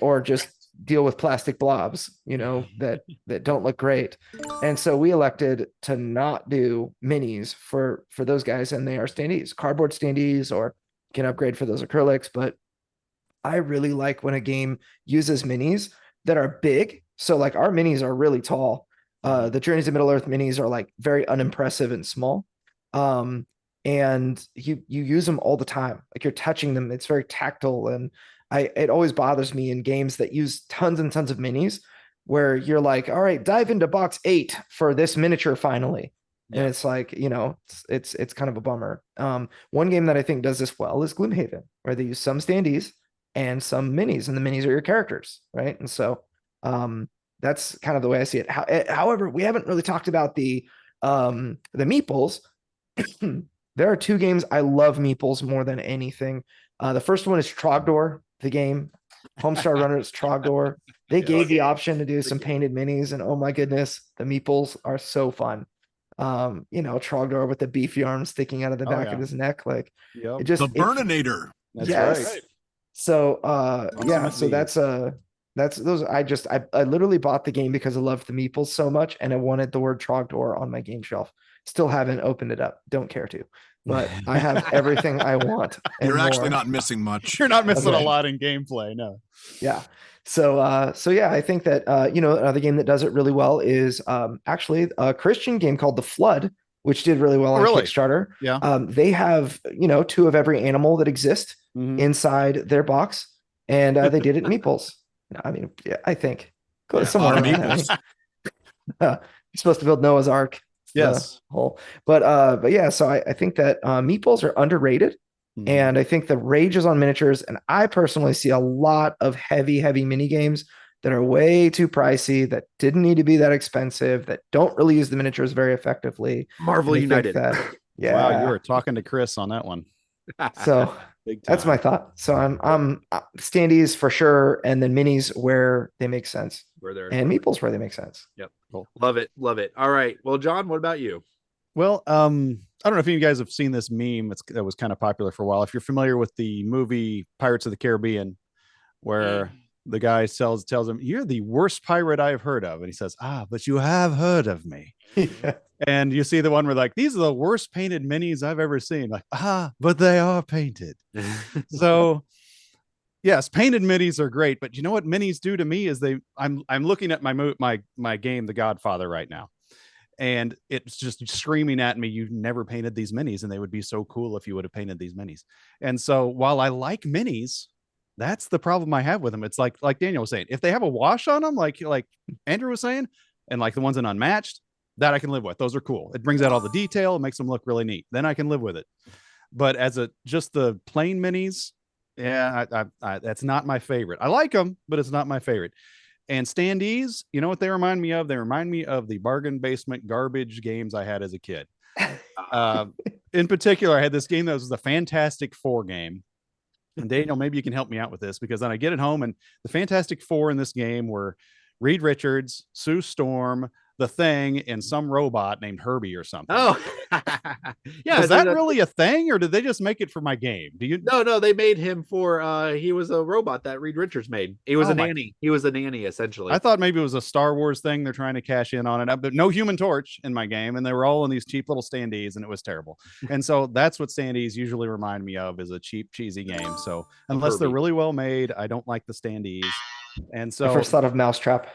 Speaker 3: or just deal with plastic blobs, that don't look great. And so we elected to not do minis for those guys, and they are standees, cardboard standees, or can upgrade for those acrylics. But I really like when a game uses minis that are big. So like our minis are really tall. The Journeys to Middle Earth minis are like very unimpressive and small. And you use them all the time. Like you're touching them. It's very tactile. And it always bothers me in games that use tons and tons of minis where you're like, all right, dive into box 8 for this miniature finally. Yeah. And it's like, it's kind of a bummer. One game that I think does this well is Gloomhaven, where they use some standees and some minis, and the minis are your characters, right? And so that's kind of the way I see it. However, we haven't really talked about the meeples. There are 2 games I love meeples more than anything. The first one is Trogdor, the game. Homestar Runners Trogdor. They gave the option to do some painted minis, and oh my goodness, the meeples are so fun. Trogdor with the beefy arms sticking out of the back of his neck, like it just
Speaker 1: the Burninator.
Speaker 3: That's right. So so that's those. I literally bought the game because I loved the meeples so much, and I wanted the word Trogdor on my game shelf. Still haven't opened it up. Don't care to. but I have everything I want. And
Speaker 1: You're actually
Speaker 3: more.
Speaker 1: not missing much.
Speaker 2: You're not missing
Speaker 3: Okay.
Speaker 2: a lot in gameplay. No.
Speaker 3: Yeah. So yeah, I think that another game that does it really well is actually a Christian game called The Flood, which did really well on Kickstarter.
Speaker 2: Yeah.
Speaker 3: They have 2 of every animal that exist inside their box, and they did it in Meeples. I mean, yeah, I think somewhere around that. You're supposed to build Noah's Ark.
Speaker 2: Yes.
Speaker 3: Whole, but yeah, so I think that Meeples are underrated. And I think the rage is on miniatures, and I personally see a lot of heavy mini games that are way too pricey, that didn't need to be that expensive, that don't really use the miniatures very effectively.
Speaker 4: Marvel United.
Speaker 3: Yeah.
Speaker 2: Wow, you were talking to Chris on that one.
Speaker 3: So that's my thought. So I'm Standees for sure, and then minis where they make sense, and Meeples where they make sense.
Speaker 4: Yep, cool. Love it. All right, well, John, what about you?
Speaker 2: Well, I don't know if you guys have seen this meme that was kind of popular for a while. If you're familiar with the movie Pirates of the Caribbean, where the guy tells him, "You're the worst pirate I've heard of," and he says, "But you have heard of me."
Speaker 3: Yeah.
Speaker 2: And you see the one where like, "These are the worst painted minis I've ever seen." Like, but they are painted. So yes, painted minis are great, but you know what minis do to me is I'm looking at my game, The Godfather, right now. And it's just screaming at me, "You've never painted these minis, and they would be so cool if you would have painted these minis." And so while I like minis, that's the problem I have with them. It's like Daniel was saying, if they have a wash on them, like Andrew was saying, and like the ones in Unmatched, that I can live with. Those are cool. It brings out all the detail, it makes them look really neat. Then I can live with it. But as just the plain minis, yeah, I that's not my favorite. I like them, but it's not my favorite. And Standees, you know what they remind me of? They remind me of the bargain basement garbage games I had as a kid. In particular, I had this game that was the Fantastic Four game. And Daniel, maybe you can help me out with this, because then I get it home and the Fantastic Four in this game were Reed Richards, Sue Storm, The Thing, and some robot named Herbie or something.
Speaker 4: Oh, yeah.
Speaker 2: Is that really a thing, or did they just make it for my game? Do you?
Speaker 4: No, they made him for. He was a robot that Reed Richards made. He was a nanny. He was a nanny essentially.
Speaker 2: I thought maybe it was a Star Wars thing. They're trying to cash in on it, but no Human Torch in my game, and they were all in these cheap little Standees, and it was terrible. And so that's what Standees usually remind me of, is a cheap, cheesy game. So unless they're really well made, I don't like the Standees. And so
Speaker 3: I first thought of Mousetrap.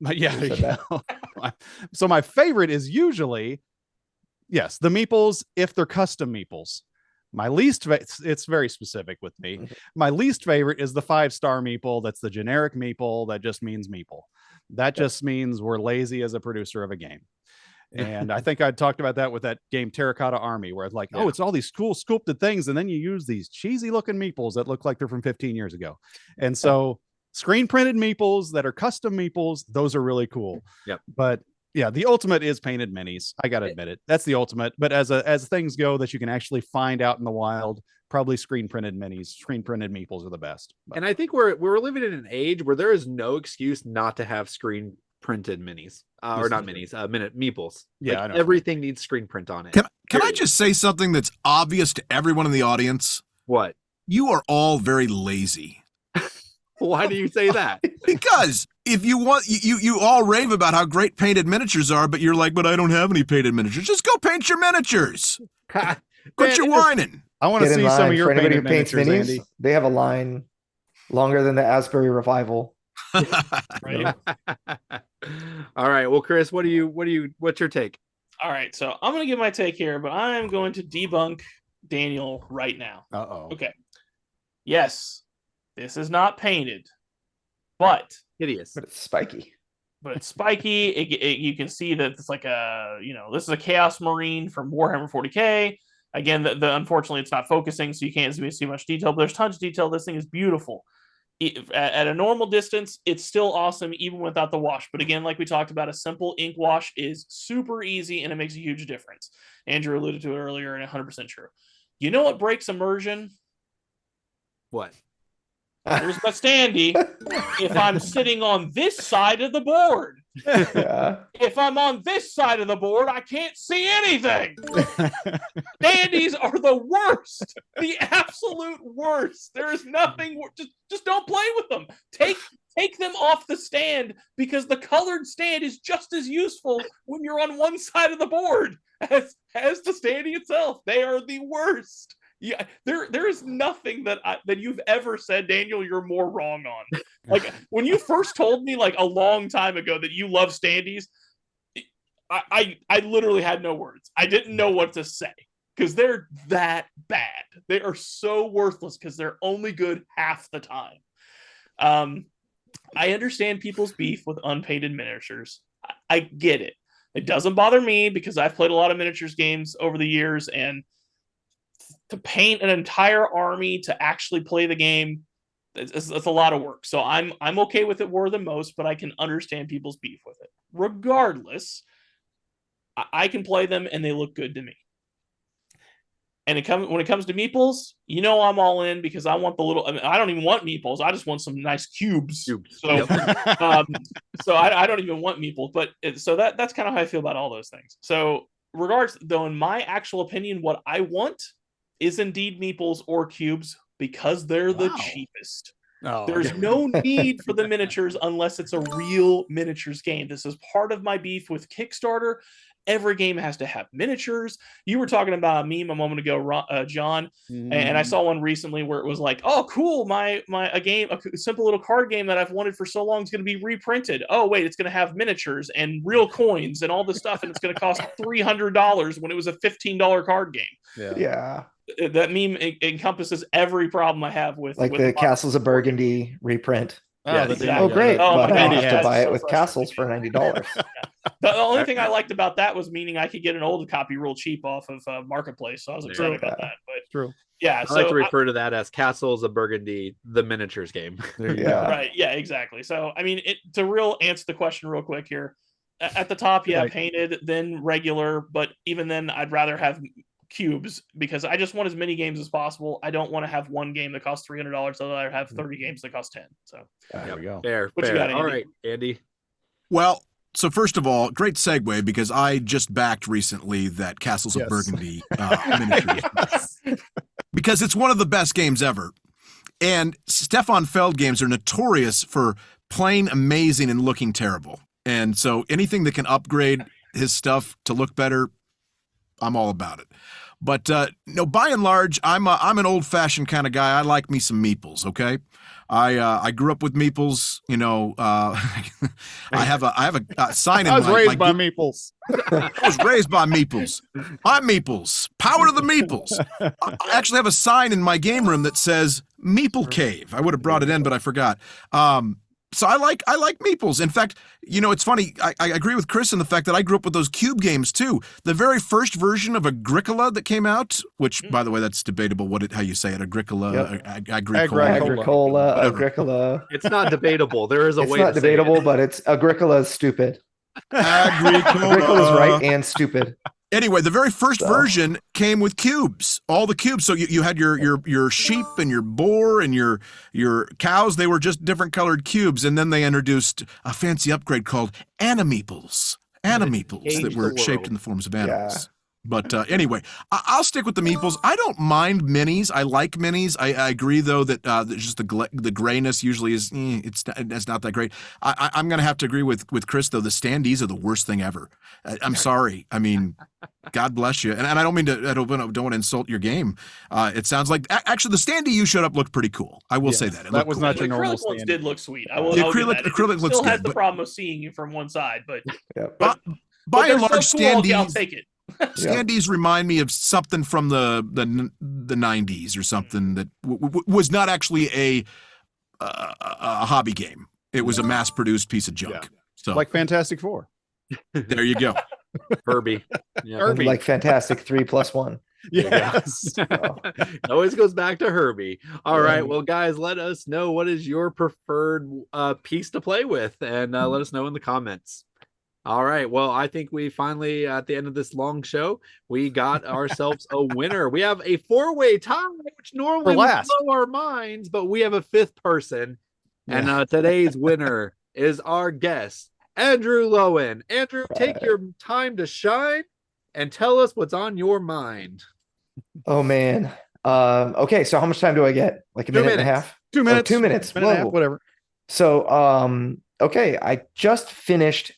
Speaker 2: But yeah, so my favorite is usually, yes, the Meeples, if they're custom Meeples. My least, it's very specific with me. My least favorite is the 5-star Meeple. That's the generic Meeple. That just means Meeple. That just means we're lazy as a producer of a game. And I think I talked about that with that game Terracotta Army, where it's like, oh, it's all these cool sculpted things, and then you use these cheesy looking Meeples that look like they're from 15 years ago. And so screen printed Meeples that are custom Meeples, those are really cool.
Speaker 4: Yep.
Speaker 2: But yeah, the ultimate is painted minis. I gotta admit it. That's the ultimate. But as things go that you can actually find out in the wild, probably screen printed minis, screen printed Meeples are the best.
Speaker 4: And I think we're living in an age where there is no excuse not to have screen printed minis, or not minis, Meeples.
Speaker 2: Yeah,
Speaker 4: like, everything needs screen print on it.
Speaker 1: Can I just say something that's obvious to everyone in the audience?
Speaker 4: What?
Speaker 1: You are all very lazy.
Speaker 4: Why do you say that?
Speaker 1: Because if you want, you all rave about how great painted miniatures are, but you're like, but I don't have any painted miniatures. Just go paint your miniatures. Quit your whining.
Speaker 2: I want to see some of your painted miniatures,
Speaker 3: minis,
Speaker 2: Andy.
Speaker 3: They have a line longer than the Asbury Revival.
Speaker 7: Right.
Speaker 4: All right. Well, Chris, what's your take?
Speaker 7: All right. So I'm going to give my take here, but I'm going to debunk Daniel right now.
Speaker 2: Uh-oh.
Speaker 7: Okay. Yes. This is not painted, but
Speaker 4: hideous.
Speaker 3: But it's spiky.
Speaker 7: But it's spiky. You can see that it's like this is a Chaos Marine from Warhammer 40K. Again, the unfortunately it's not focusing, so you can't see much detail. But there's tons of detail. This thing is beautiful. At a normal distance, it's still awesome even without the wash. But again, like we talked about, a simple ink wash is super easy and it makes a huge difference. Andrew alluded to it earlier, and 100% true. You know what breaks immersion?
Speaker 4: What?
Speaker 7: Here's my standee. If I'm sitting on this side of the board, if I'm on this side of the board, I can't see anything. Standees are the worst, the absolute worst. There is nothing. Just don't play with them. Take take them off the stand because the colored stand is just as useful when you're on one side of the board as the standee itself. They are the worst. Yeah, there is nothing that you've ever said, Daniel, you're more wrong on. Like when you first told me like a long time ago that you love standees, I literally had no words. I didn't know what to say because they're that bad. They are so worthless because they're only good half the time. I understand people's beef with unpainted miniatures. I get it. It doesn't bother me because I've played a lot of miniatures games over the years, and to paint an entire army to actually play the game, it's a lot of work. So I'm okay with it more than most, but I can understand people's beef with it. Regardless, I can play them and they look good to me. And when it comes to meeples, I'm all in because I want the little. I don't even want meeples. I just want some nice cubes. So, so I don't even want meeples. But so that's kind of how I feel about all those things. So, regards though, in my actual opinion, what I want is indeed meeples or cubes because they're the cheapest. There's no need for the miniatures unless it's a real miniatures game. This is part of my beef with Kickstarter. Every game has to have miniatures. You were talking about a meme a moment ago, John, and I saw one recently where it was like, "Oh, cool! A simple little card game that I've wanted for so long is going to be reprinted. Oh, wait, it's going to have miniatures and real coins and all this stuff, and it's going to cost $300 when it was a $15 card game."
Speaker 3: Yeah.
Speaker 7: That meme encompasses every problem I have with
Speaker 3: the Castles of Burgundy reprint.
Speaker 7: Yeah,
Speaker 3: great! But I have to buy it with castles for $90.
Speaker 7: The only thing I liked about that was meaning I could get an old copy real cheap off of Marketplace, so I was excited about that. But
Speaker 2: true.
Speaker 7: Yeah,
Speaker 4: I like to refer to that as Castles of Burgundy, the miniatures game.
Speaker 7: Right. Yeah, exactly. So, I mean, to answer the question real quick here. At the top, painted, then regular, but even then, I'd rather have cubes because I just want as many games as possible. I don't want to have one game that costs $300. I'd rather have 30 games that cost 10. So
Speaker 2: there we go.
Speaker 4: Fair.
Speaker 7: You got,
Speaker 4: all right, Andy.
Speaker 1: Well, so first of all, great segue because I just backed recently that Castles of Burgundy miniatures because it's one of the best games ever. And Stefan Feld games are notorious for playing amazing and looking terrible. And so anything that can upgrade his stuff to look better, I'm all about it. But by and large, I'm an old-fashioned kind of guy. I like me some meeples. Okay, I grew up with meeples. I have a sign in
Speaker 2: I was raised by meeples.
Speaker 1: I was raised by meeples. My meeples, power to the meeples. I actually have a sign in my game room that says Meeple Cave. I would have brought it in, but I forgot. So I like meeples. In fact, it's funny. I agree with Chris in the fact that I grew up with those cube games too. The very first version of Agricola that came out, which by the way, that's debatable how you say it. Agricola,
Speaker 3: Agricola.
Speaker 4: It's not debatable. There is a way.
Speaker 3: It's not debatable, but it's Agricola is stupid. Agricola's right and stupid.
Speaker 1: Anyway, the very first version came with cubes, all the cubes. So you had your sheep and your boar and your cows. They were just different colored cubes. And then they introduced a fancy upgrade called Animeeples that were shaped in the forms of animals. Yeah. But anyway, I'll stick with the meeples. I don't mind minis. I like minis. I agree, though, that just the grayness usually is it's not that great. I'm going to have to agree with Chris, though. The standees are the worst thing ever. I'm sorry. I mean, God bless you. And I don't mean to. I don't want to insult your game. It sounds like actually the standee you showed up looked pretty cool. I will say that.
Speaker 7: That was not your normal. The acrylic ones did look sweet. I will.
Speaker 1: The acrylic looks
Speaker 7: still
Speaker 1: good.
Speaker 7: Has the problem of seeing you from one side, but
Speaker 1: by and large,
Speaker 7: so cool, I'll take it.
Speaker 1: Standees remind me of something from the 90s or something that was not actually a hobby game. It was a mass-produced piece of junk. Yeah. So
Speaker 2: like Fantastic Four.
Speaker 1: There you go.
Speaker 4: Herbie.
Speaker 3: Yeah. Herbie. Like Fantastic 3+1.
Speaker 2: Yes.
Speaker 4: Always goes back to Herbie. All right. Well, guys, let us know what is your preferred piece to play with, and let us know in the comments. All right. Well, I think we finally, at the end of this long show, we got ourselves a winner. We have a 4-way tie, which normally would blow our minds, but we have a 5th person. And today's winner is our guest, Andrew Lowen. Andrew, take your time to shine and tell us what's on your mind.
Speaker 3: Oh, man. Okay. So how much time do I get? Like a minute and a half?
Speaker 2: 2 minutes.
Speaker 3: 2 minutes.
Speaker 2: Minute and a half, whatever.
Speaker 3: So, okay, I just finished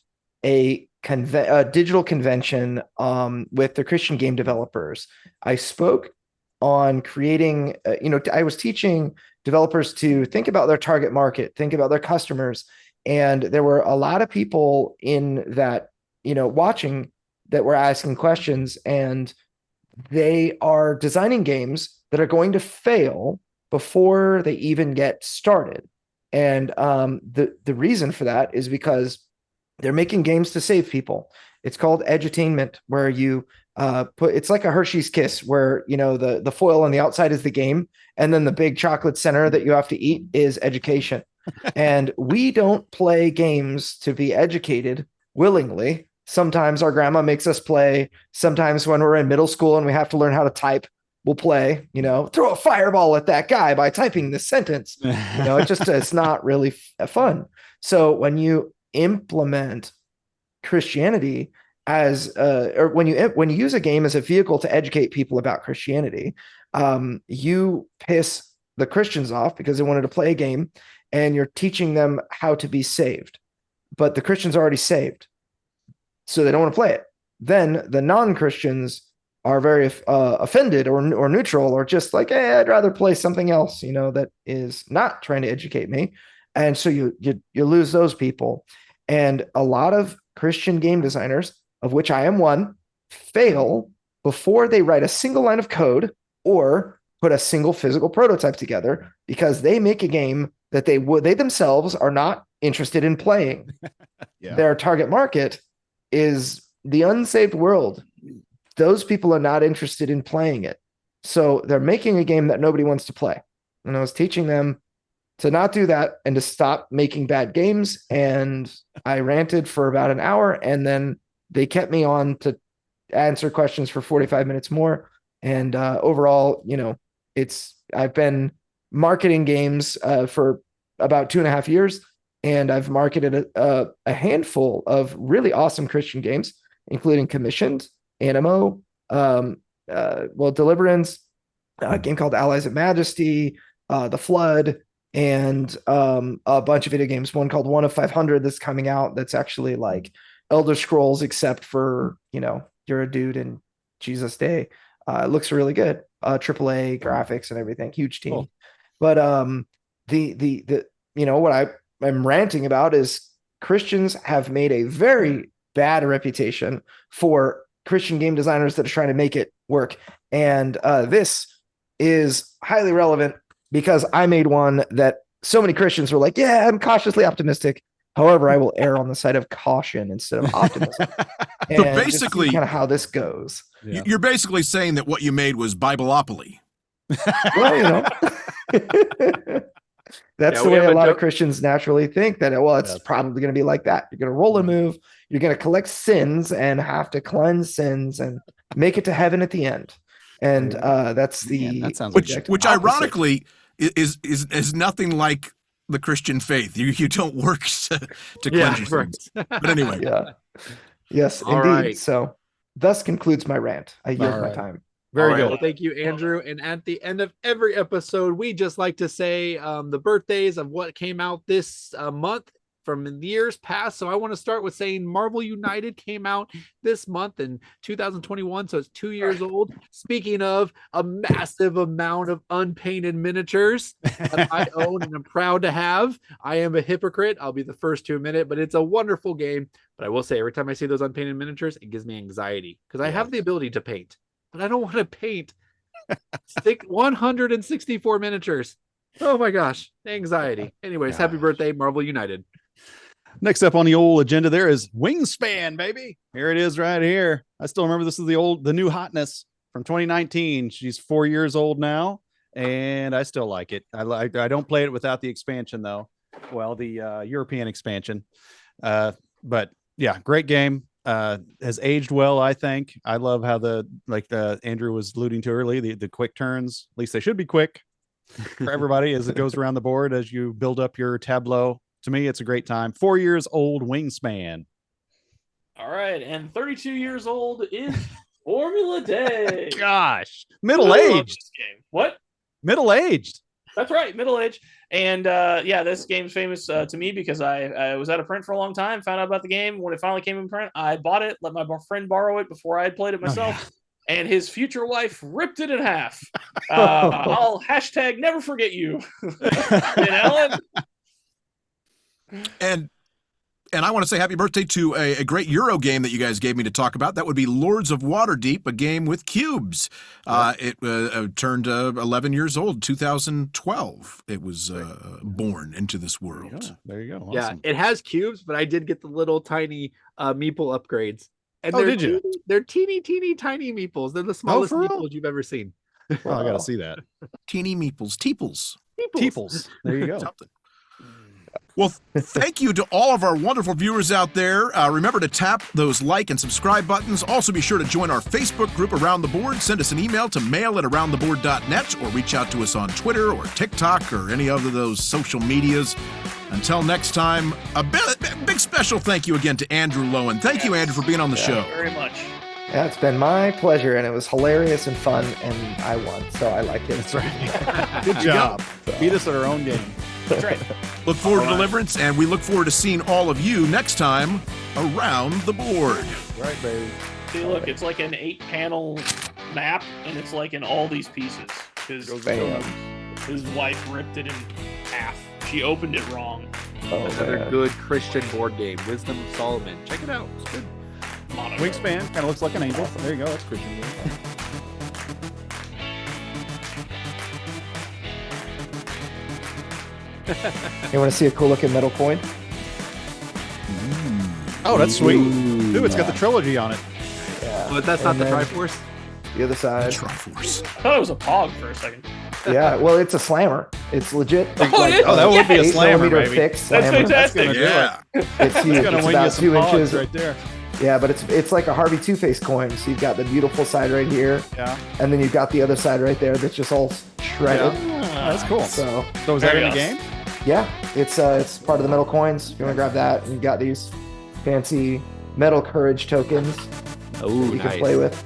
Speaker 3: a digital convention with the Christian game developers. I spoke on creating, I was teaching developers to think about their target market, think about their customers. And there were a lot of people in that, watching that were asking questions, and they are designing games that are going to fail before they even get started. And the reason for that is because they're making games to save people. It's called edutainment, where you it's like a Hershey's Kiss, where the foil on the outside is the game, and then the big chocolate center that you have to eat is education. And we don't play games to be educated willingly. Sometimes our grandma makes us play. Sometimes when we're in middle school and we have to learn how to type, we'll play, throw a fireball at that guy by typing this sentence. It's not really fun. So when you implement Christianity as or when you use a game as a vehicle to educate people about Christianity, you piss the Christians off because they wanted to play a game, and you're teaching them how to be saved. But the Christians are already saved, so they don't want to play it. Then the non-Christians are very offended or neutral, or just like, hey, I'd rather play something else, that is not trying to educate me. And so you lose those people. And a lot of Christian game designers, of which I am one, fail before they write a single line of code or put a single physical prototype together, because they make a game that they themselves are not interested in playing. Yeah. Their target market is the unsaved world. Those people are not interested in playing it. So they're making a game that nobody wants to play. And I was teaching them to not do that and to stop making bad games. And I ranted for about an hour, and then they kept me on to answer questions for 45 minutes more. And overall, I've been marketing games for about 2.5 years, and I've marketed a handful of really awesome Christian games, including commissioned, Animo, Deliverance, a game called Allies of Majesty, The Flood, and a bunch of video games. One called One of 500 that's coming out. That's actually like Elder Scrolls, except for you're a dude in Jesus Day. It looks really good. AAA graphics and everything. Huge team. Cool. But what I'm ranting about is Christians have made a very bad reputation for Christian game designers that are trying to make it work. And this is highly relevant because I made one that so many Christians were like, yeah, I'm cautiously optimistic. However, I will err on the side of caution instead of optimism.
Speaker 1: So basically,
Speaker 3: kind of how this goes.
Speaker 1: Yeah. You're basically saying that what you made was Bibleopoly.
Speaker 3: Well, that's the way a lot of Christians naturally think that, it's probably going to be like that. You're going to roll a move, you're going to collect sins and have to cleanse sins and make it to heaven at the end. And that's that
Speaker 1: sounds which ironically is nothing like the Christian faith. You don't work to cleanse your sins. But anyway.
Speaker 3: Yeah. Yes, all indeed. Right. So thus concludes my rant. I yield my time.
Speaker 4: Very good. Well, thank you, Andrew. And at the end of every episode, we just like to say the birthdays of what came out this month from years past. So I want to start with saying Marvel United came out this month in 2021. So it's 2 years old. Speaking of a massive amount of unpainted miniatures that I own and I'm proud to have. I am a hypocrite. I'll be the first to admit it, but it's a wonderful game. But I will say every time I see those unpainted miniatures, it gives me anxiety because I have the ability to paint, but I don't want to paint 164 miniatures. Oh my gosh, anxiety. Anyways, happy birthday, Marvel United.
Speaker 2: Next up on the old agenda there is Wingspan, baby. Here it is right here. I still remember this is the new hotness from 2019. She's 4 years old now, and I still like it. I don't play it without the expansion though. Well, the European expansion. But yeah, great game. Has aged well, I think. I love how Andrew was alluding to early, the quick turns. At least they should be quick for everybody as it goes around the board as you build up your tableau. To me, it's a great time. 4 years old, Wingspan.
Speaker 7: All right, and 32 years old is Formula Day.
Speaker 2: Gosh, middle-aged.
Speaker 7: What?
Speaker 2: Middle-aged.
Speaker 7: That's right, middle-aged. And yeah, this game's famous to me because I was out of print for a long time, found out about the game. When it finally came in print, I bought it, let my friend borrow it before I had played it myself. And his future wife ripped it in half. I'll hashtag never forget you. And Alan.
Speaker 1: And I want to say happy birthday to a great Euro game that you guys gave me to talk about. That would be Lords of Waterdeep, a game with cubes. It turned 11 years old, 2012. It was born into this world.
Speaker 2: There you go. Awesome.
Speaker 4: Yeah, it has cubes, but I did get the little tiny meeple upgrades. And
Speaker 2: did you?
Speaker 4: They're teeny tiny meeples. They're the smallest meeples you've ever seen.
Speaker 2: Oh, I got to see that.
Speaker 1: Teeny meeples. Teeples.
Speaker 2: There you go.
Speaker 1: Something. Well, thank you to all of our wonderful viewers out there. Remember to tap those like and subscribe buttons. Also, be sure to join our Facebook group Around the Board. Send us an email to mail@aroundtheboard.net or reach out to us on Twitter or TikTok or any other of those social medias. Until next time, a big special thank you again to Andrew Lowen. Thank you, Andrew, for being on the show.
Speaker 7: Very much.
Speaker 3: Yeah, it's been my pleasure, and it was hilarious and fun, and I won, so I like it.
Speaker 2: That's right. Good job. Beat us at our own game.
Speaker 7: That's right.
Speaker 1: Look forward to Deliverance, and we look forward to seeing all of you next time Around the Board.
Speaker 2: Right, baby.
Speaker 7: See, look, it's like an 8-panel map, and it's like in all these pieces. Because his wife ripped it in half. She opened it wrong.
Speaker 4: Another good Christian board game, Wisdom of Solomon. Check it out. It's good.
Speaker 2: Wingspan kind of looks like an angel. There you go. That's Christian.
Speaker 3: You want to see a cool looking metal coin?
Speaker 2: Oh, that's sweet. Ooh, it's got the trilogy on it.
Speaker 3: Yeah.
Speaker 4: But that's not the Triforce?
Speaker 3: The other side.
Speaker 1: Triforce.
Speaker 7: I thought it was a Pog for a second.
Speaker 3: Yeah, well, it's a slammer. It's legit.
Speaker 2: Oh, that would be a slammer, baby.
Speaker 3: Thick slammer.
Speaker 7: That's fantastic.
Speaker 3: It's huge.
Speaker 2: It's gonna
Speaker 3: It's
Speaker 2: win you
Speaker 3: about
Speaker 2: some
Speaker 3: 2
Speaker 2: Pogs
Speaker 3: inches
Speaker 2: right there.
Speaker 3: Yeah, but it's like a Harvey Two-Face coin. So you've got the beautiful side right here.
Speaker 2: Yeah.
Speaker 3: And then you've got the other side right there that's just all shredded.
Speaker 2: Yeah. That's cool.
Speaker 3: So
Speaker 2: is that in the game?
Speaker 3: Yeah, it's part of the metal coins. If you want to grab that, and you've got these fancy metal courage tokens
Speaker 4: you
Speaker 3: can play with.